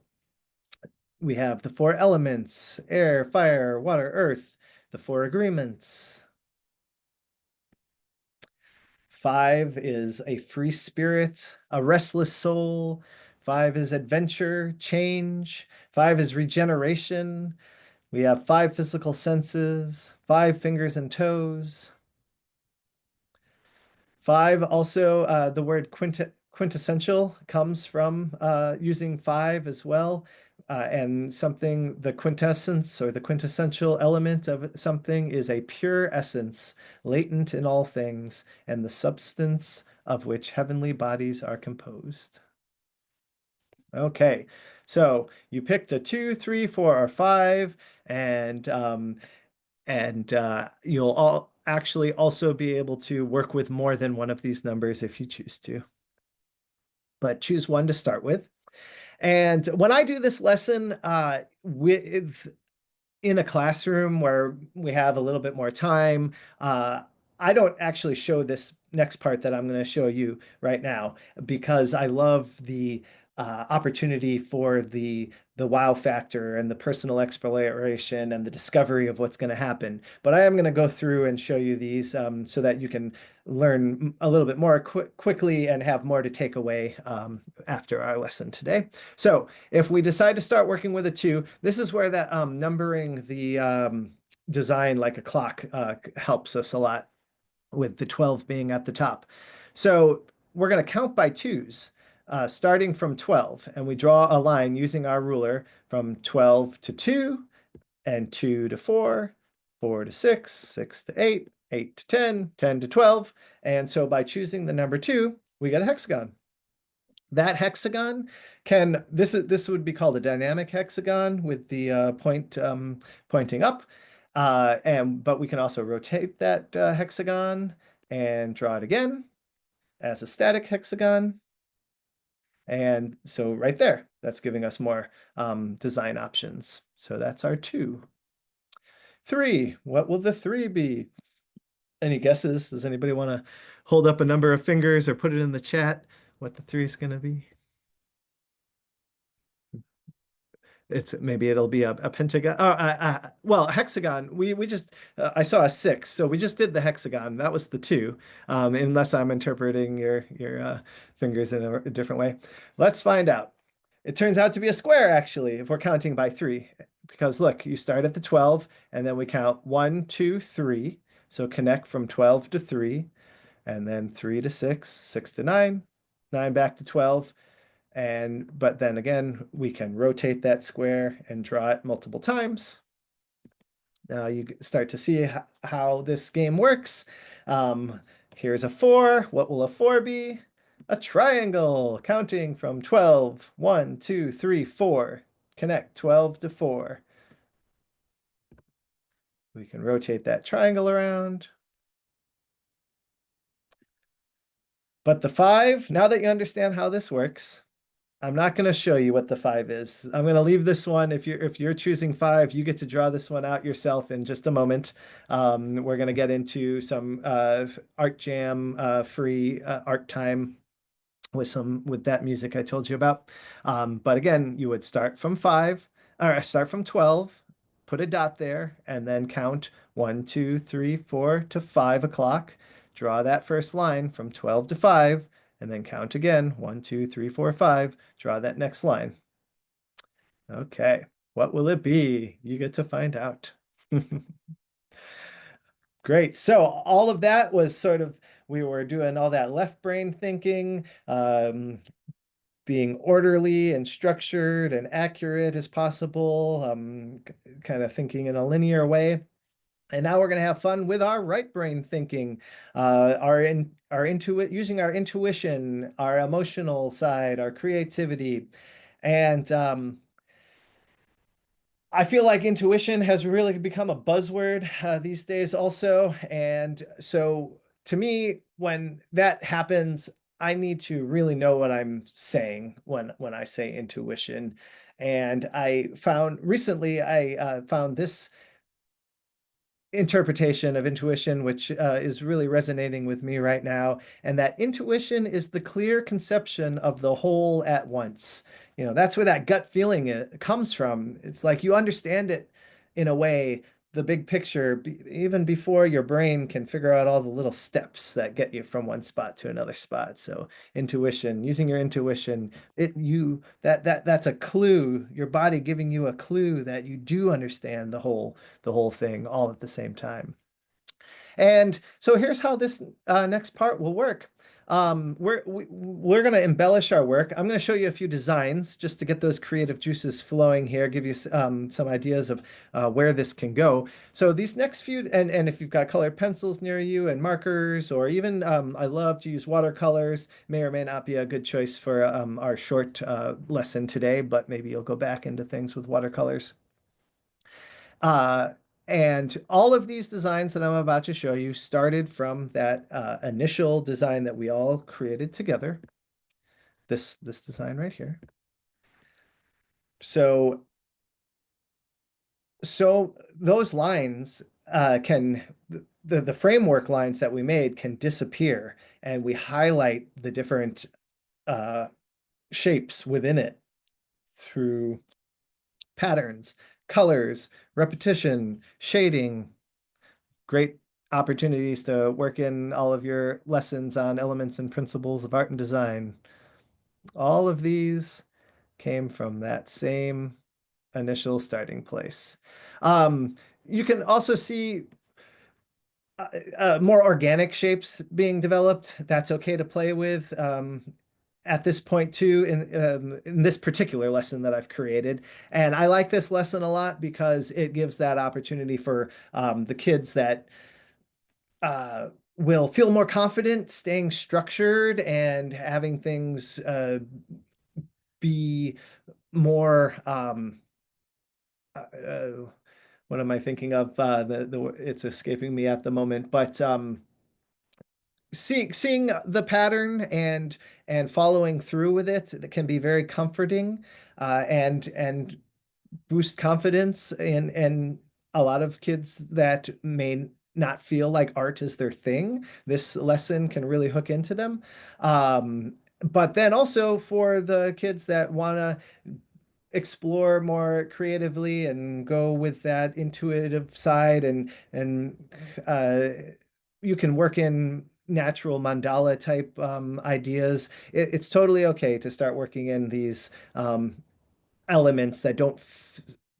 We have the four elements: air, fire, water, earth, the four agreements. Five is a free spirit, a restless soul. Five is adventure, change. Five is regeneration. We have five physical senses, five fingers and toes. Five also, the word quintessential comes from using five as well. And something, the quintessence or the quintessential element of something is a pure essence, latent in all things, and the substance of which heavenly bodies are composed. Okay, so you picked a two, three, four, or five, and you'll all actually also be able to work with more than one of these numbers if you choose to. But choose one to start with. And when I do this lesson with in a classroom where we have a little bit more time, I don't actually show this next part that I'm going to show you right now because I love the opportunity for the wow factor and the personal exploration and the discovery of what's going to happen. But I am going to go through and show you these so that you can learn a little bit more quickly and have more to take away after our lesson today. So if we decide to start working with a two, this is where that numbering the design like a clock helps us a lot, with the 12 being at the top. So we're going to count by twos, starting from 12, and we draw a line using our ruler from 12 to 2, and 2 to 4, 4 to 6, 6 to 8, 8 to 10, 10 to 12. And so by choosing the number 2, we get a hexagon. That hexagon this would be called a dynamic hexagon with the point pointing up. But we can also rotate that hexagon and draw it again as a static hexagon. And so right there, that's giving us more design options. So that's our two. Three, what will the three be? Any guesses? Does anybody want to hold up a number of fingers or put it in the chat what the three is going to be? It's maybe it'll be a pentagon. Oh, well, hexagon. We just I saw a six, so we just did the hexagon. That was the two, unless I'm interpreting your fingers in a different way. Let's find out. It turns out to be a square, actually, if we're counting by three. Because look, you start at the 12, and then we count 1, 2, 3. So connect from 12 to 3, and then 3 to 6, 6 to 9, 9 back to 12. But then again, we can rotate that square and draw it multiple times. Now you start to see how this game works. Here's a 4. What will a 4 be? A triangle, counting from 12. 1, 2, 3, 4. Connect 12 to 4. We can rotate that triangle around. But the 5, now that you understand how this works, I'm not going to show you what the 5 is. I'm going to leave this one. If you're choosing 5, you get to draw this one out yourself in just a moment. We're going to get into some Art Jam free art time with that music I told you about. But again, you would start from 5, or start from 12, put a dot there, and then count 1, 2, 3, 4 to 5 o'clock. Draw that first line from 12 to 5, and then count again 1, 2, 3, 4, 5. Draw that next line. Okay, what will it be? You get to find out. Great. So all of that was sort of, we were doing all that left brain thinking, being orderly and structured and accurate as possible, kind of thinking in a linear way. And now we're going to have fun with our right brain thinking, using our intuition, our emotional side, our creativity. And I feel like intuition has really become a buzzword these days also. And so to me, when that happens, I need to really know what I'm saying when I say intuition. And I found recently, I found this interpretation of intuition, which is really resonating with me right now. And that intuition is the clear conception of the whole at once. You know, that's where that gut feeling comes from. It's like you understand it in a way, the big picture, even before your brain can figure out all the little steps that get you from one spot to another spot. So intuition, using your intuition, that's a clue, your body giving you a clue that you do understand the whole thing all at the same time. And so here's how this next part will work. We're going to embellish our work. I'm going to show you a few designs just to get those creative juices flowing here, give you some ideas of where this can go. So these next few, and if you've got colored pencils near you and markers, or even I love to use watercolors, may or may not be a good choice for our short lesson today, but maybe you'll go back into things with watercolors. Uh, and all of these designs that I'm about to show you started from that initial design that we all created together. This design right here. So so those lines can the framework lines that we made can disappear, and we highlight the different uh, shapes within it through patterns, colors, repetition, shading, great opportunities to work in all of your lessons on elements and principles of art and design. All of these came from that same initial starting place. Um, you can also see more organic shapes being developed. That's okay to play with. At this point too in this particular lesson that I've created. And I like this lesson a lot because it gives that opportunity for the kids that uh, will feel more confident staying structured and having things be more what am I thinking of? It's escaping me at the moment, but seeing the pattern and following through with it, it can be very comforting and boost confidence in a lot of kids that may not feel like art is their thing. This lesson can really hook into them. But then also for the kids that want to explore more creatively and go with that intuitive side and uh, you can work in natural mandala type ideas. It's totally okay to start working in these elements that don't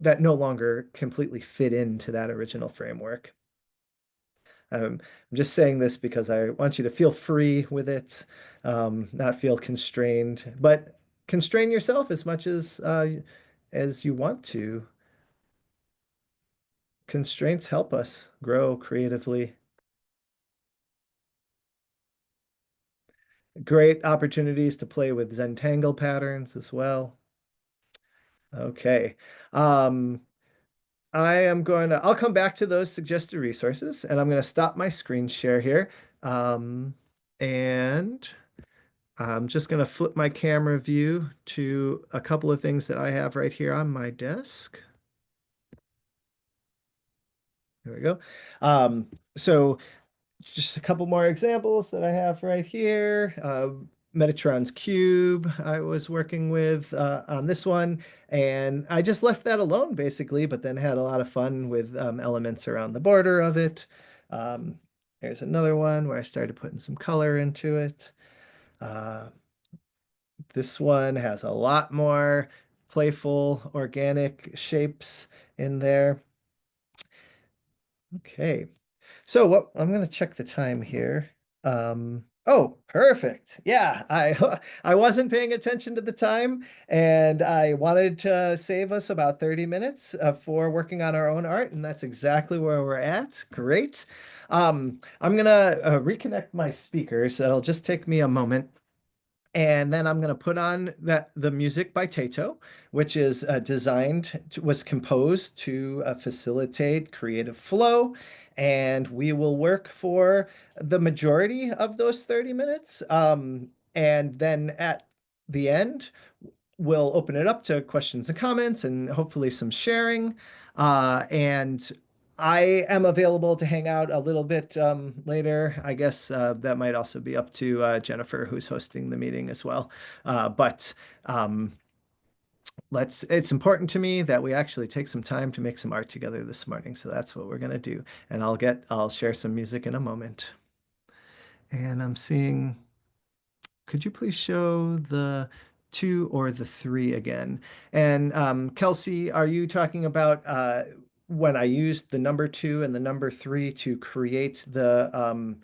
that no longer completely fit into that original framework. I'm just saying this because I want you to feel free with it, not feel constrained, but constrain yourself as much as you want to. Constraints help us grow creatively. Great opportunities to play with Zentangle patterns as well. Okay. Um, I'll come back to those suggested resources and I'm going to stop my screen share here. Um, and I'm just going to flip my camera view to a couple of things that I have right here on my desk. There we go. So just a couple more examples that I have right here. Metatron's cube I was working with on this one, and I just left that alone basically, but then had a lot of fun with elements around the border of it. Um, there's another one where I started putting some color into it. Uh, this one has a lot more playful, organic shapes in there. Okay. So what I'm going to check the time here. Oh, perfect. Yeah, I wasn't paying attention to the time and I wanted to save us about 30 minutes for working on our own art, and that's exactly where we're at. Great. I'm gonna reconnect my speakers. That'll just take me a moment. And then I'm going to put on the music by Tato, which is was composed to facilitate creative flow. And we will work for the majority of those 30 minutes. And then at the end, we'll open it up to questions and comments and hopefully some sharing. And I am available to hang out a little bit later. I guess that might also be up to Jennifer, who's hosting the meeting as well. But um, it's important to me that we actually take some time to make some art together this morning. So that's what we're going to do. And I'll share some music in a moment. And I'm seeing, could you please show the two or the three again? And Kelsey, are you talking about when I used the number two and the number three to create the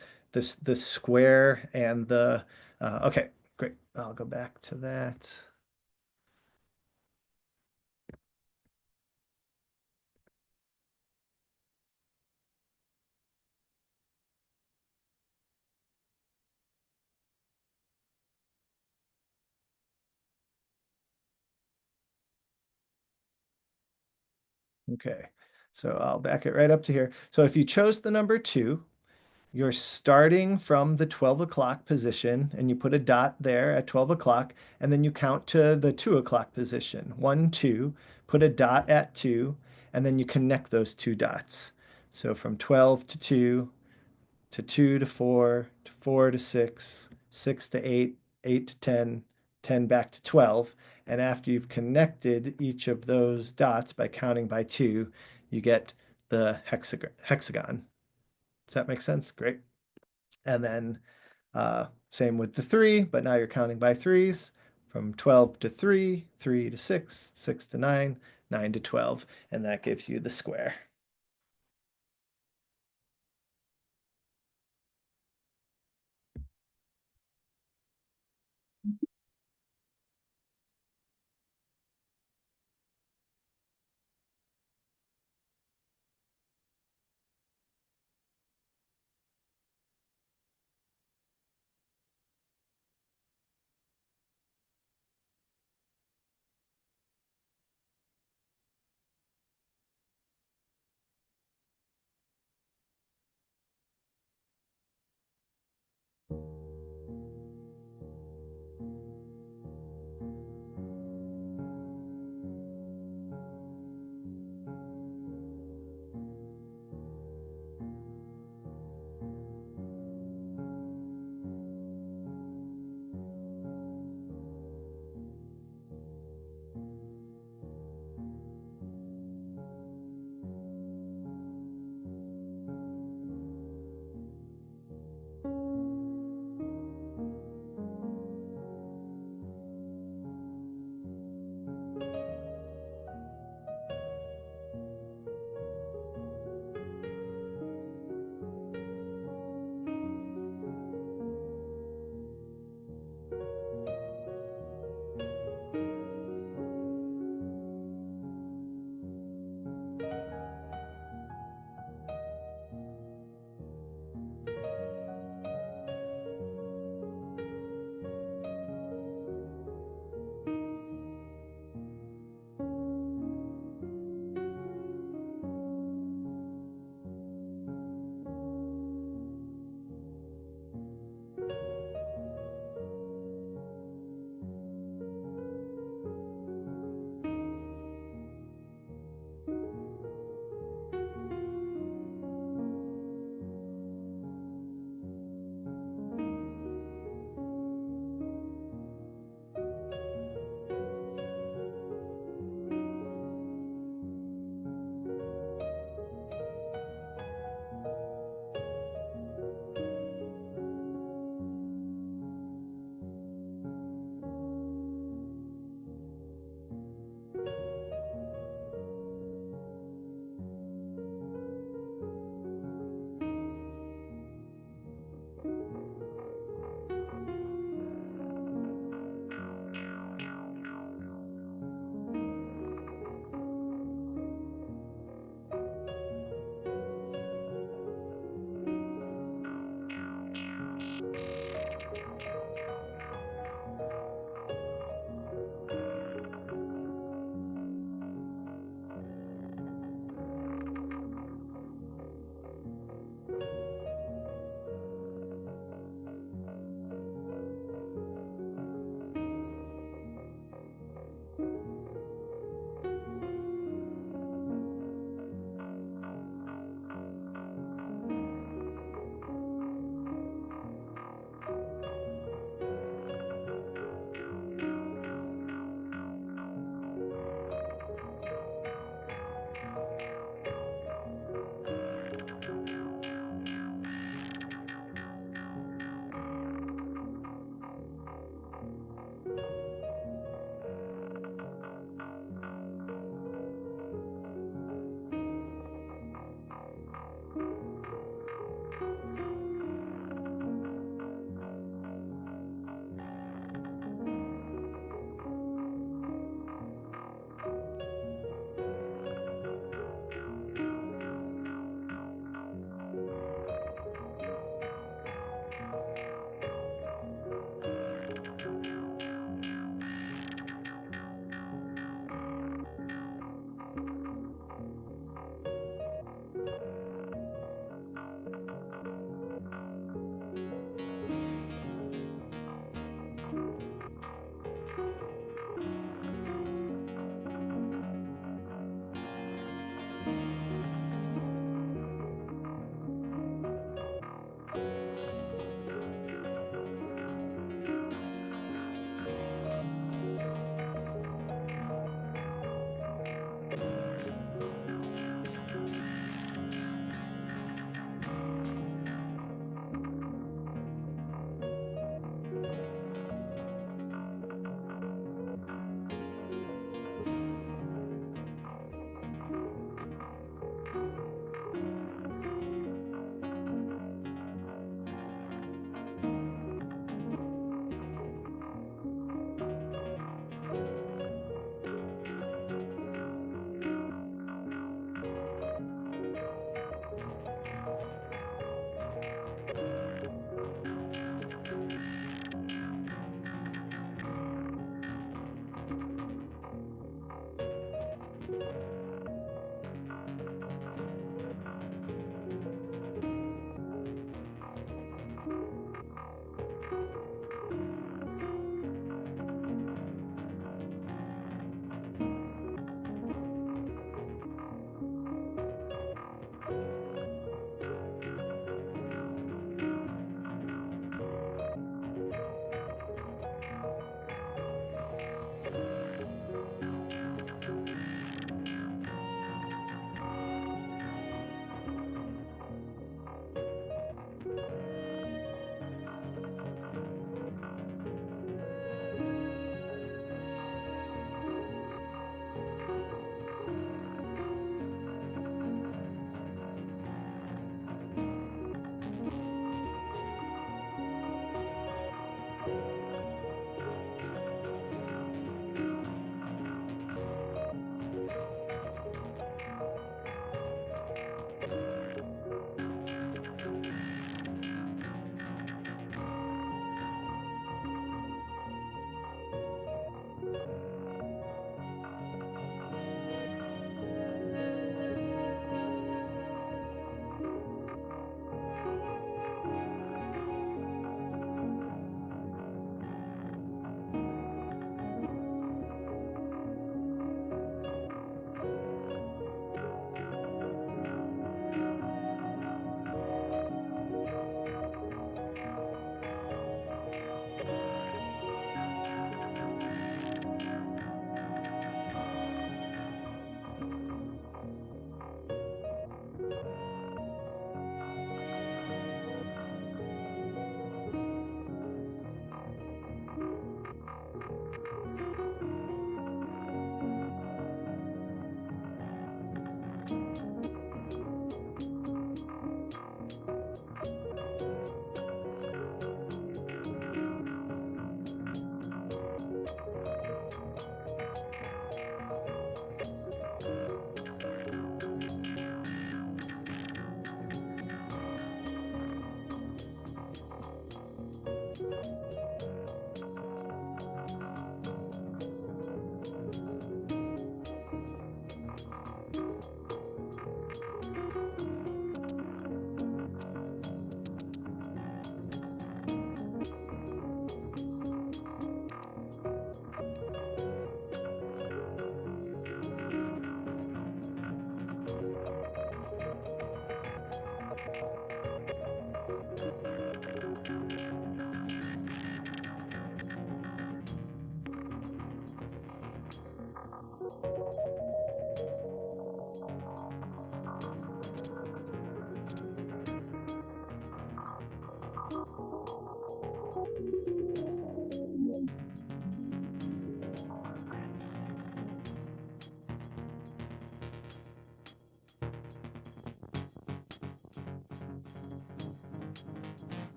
square and the okay, great. I'll go back to that. Okay, so I'll back it right up to here. So if you chose the number two, you're starting from the 12 o'clock position and you put a dot there at 12 o'clock and then you count to the 2 o'clock position. 1, 2, put a dot at 2, and then you connect those two dots. So from 12 to 2, to 2 to 4, to 4 to 6, 6 to 8, 8 to 10, 10 back to 12. And after you've connected each of those dots by counting by 2, you get the hexagon. Does that make sense? Great. And then same with the 3, but now you're counting by threes from 12 to 3, 3 to 6, 6 to 9, 9 to 12, and that gives you the square.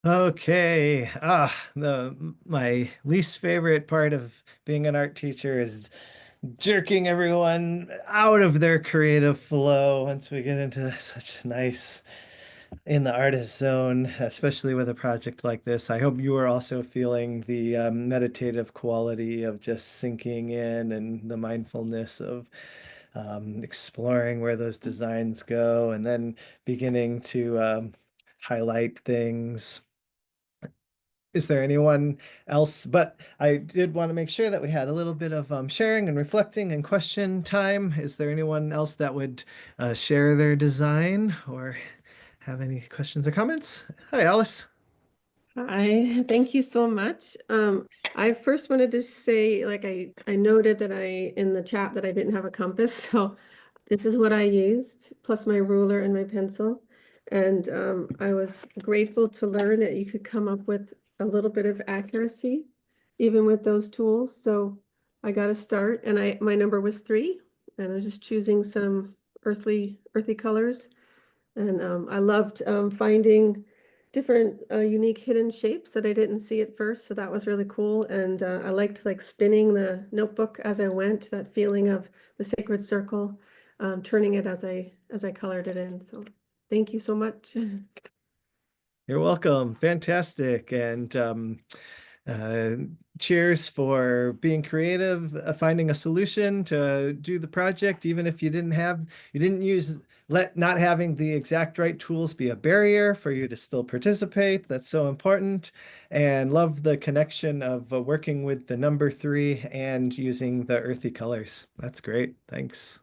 Okay. The my least favorite part of being an art teacher is jerking everyone out of their creative flow once we get into such nice in the artist zone, especially with a project like this. I hope you are also feeling the meditative quality of just sinking in and the mindfulness of exploring where those designs go and then beginning to highlight things. Is there anyone else? But I did want to make sure that we had a little bit of sharing and reflecting and question time. Is there anyone else that would share their design or have any questions or comments? Hi, Alice. Hi, thank you so much. I first wanted to say, like I noted that in the chat that I didn't have a compass, so this is what I used, plus my ruler and my pencil. And I was grateful to learn that you could come up with a little bit of accuracy, even with those tools. So I got a start, and my number was 3, and I was just choosing some earthy colors. And I loved finding different unique hidden shapes that I didn't see at first. So that was really cool. And I liked like spinning the notebook as I went, that feeling of the sacred circle, turning it as I colored it in. So thank you so much. You're welcome. Fantastic. And uh, cheers for being creative, finding a solution to do the project, even if you didn't use, let not having the exact right tools be a barrier for you to still participate. That's so important. And love the connection of working with the number 3 and using the earthy colors. That's great. Thanks.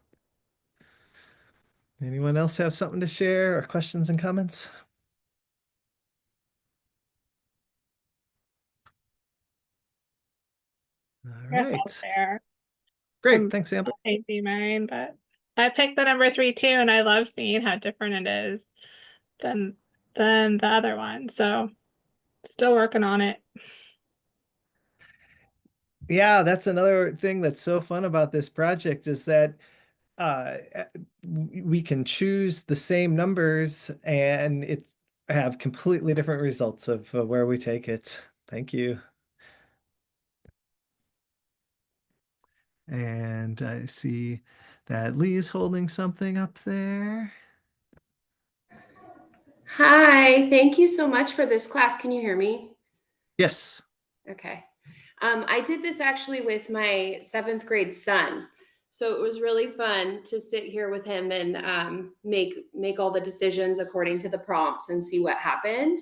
Anyone else have something to share or questions and comments? All Yes, I'll right. share. Great. I'm Thanks, Amber. hazy mine, but I picked the number 3 too, and I love seeing how different it is than the other one. So still working on it. Yeah, that's another thing that's so fun about this project is that uh, we can choose the same numbers and it's have completely different results of where we take it. Thank you. And I see that Lee's holding something up there. Hi, thank you so much for this class. Can you hear me? Yes. Okay. I did this actually with my 7th grade son. So it was really fun to sit here with him and make all the decisions according to the prompts and see what happened.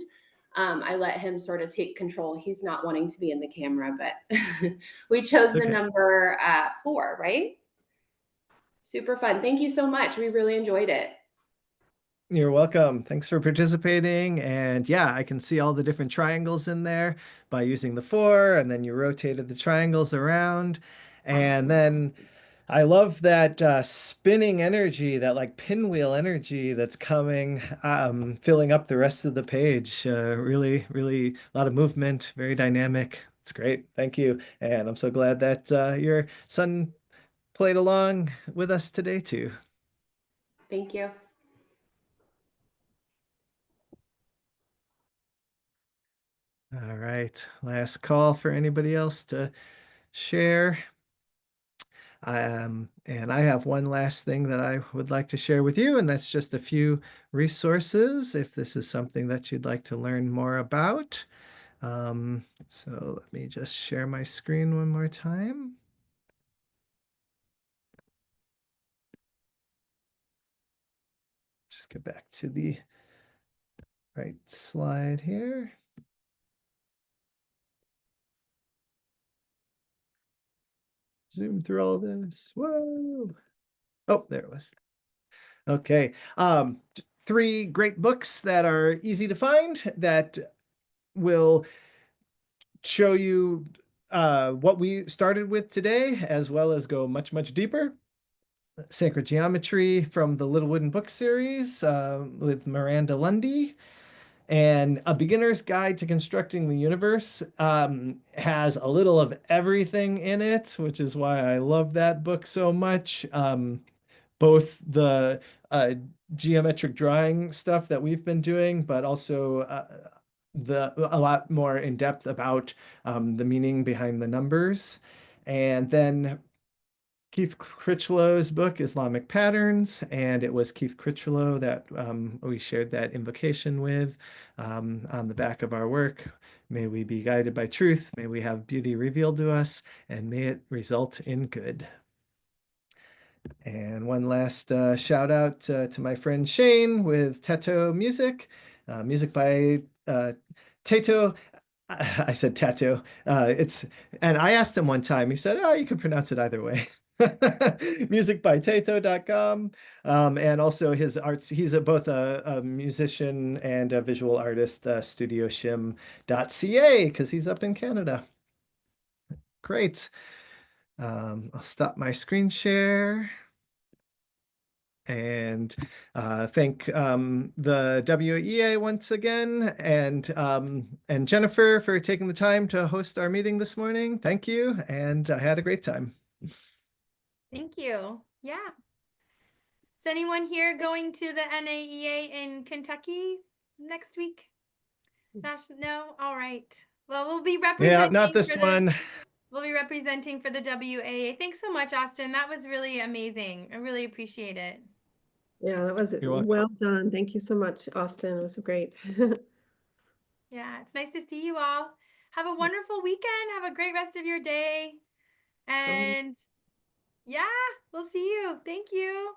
I let him sort of take control. He's not wanting to be in the camera, but we chose the Okay. number 4, right? Super fun. Thank you so much. We really enjoyed it. You're welcome. Thanks for participating. And yeah, I can see all the different triangles in there by using the 4, and then you rotated the triangles around. And then I love that spinning energy, that like pinwheel energy that's coming, filling up the rest of the page. Really, really a lot of movement, very dynamic. It's great. Thank you. And I'm so glad that your son played along with us today too. Thank you. All right. Last call for anybody else to share. And I have one last thing that I would like to share with you, and that's just a few resources if this is something that you'd like to learn more about. So let me just share my screen one more time. Just get back to the right slide here. Zoom through all this. Whoa. Oh, there it was. Okay. 3 great books that are easy to find that will show you what we started with today, as well as go much, much deeper. Sacred Geometry from the Little Wooden Book series with Miranda Lundy. And A Beginner's Guide to Constructing the Universe has a little of everything in it, which is why I love that book so much. Both the geometric drawing stuff that we've been doing, but also a lot more in depth about the meaning behind the numbers. And then Keith Critchlow's book, Islamic Patterns, and it was Keith Critchlow that we shared that invocation with on the back of our work. May we be guided by truth, may we have beauty revealed to us, and may it result in good. And one last shout out to my friend Shane with Tato Music, music by Tato. I said tattoo. And I asked him one time, he said, oh, you can pronounce it either way. Musicbytato.com. And also his arts, he's both a musician and a visual artist, studioshim.ca, because he's up in Canada. Great. I'll stop my screen share and thank the WEA once again, and Jennifer for taking the time to host our meeting this morning. Thank you, and I had a great time. Thank you. Yeah. Is anyone here going to the NAEA in Kentucky next week? No? All right. Well, we'll be Yeah, representing not this one. We'll be representing for the WAA. Thanks so much, Austin. That was really amazing. I really appreciate it. Yeah, that was You're welcome. well done. Thank you so much, Austin. It was great. Yeah, it's nice to see you all. Have a wonderful weekend. Have a great rest of your day. And yeah, we'll see you. Thank you.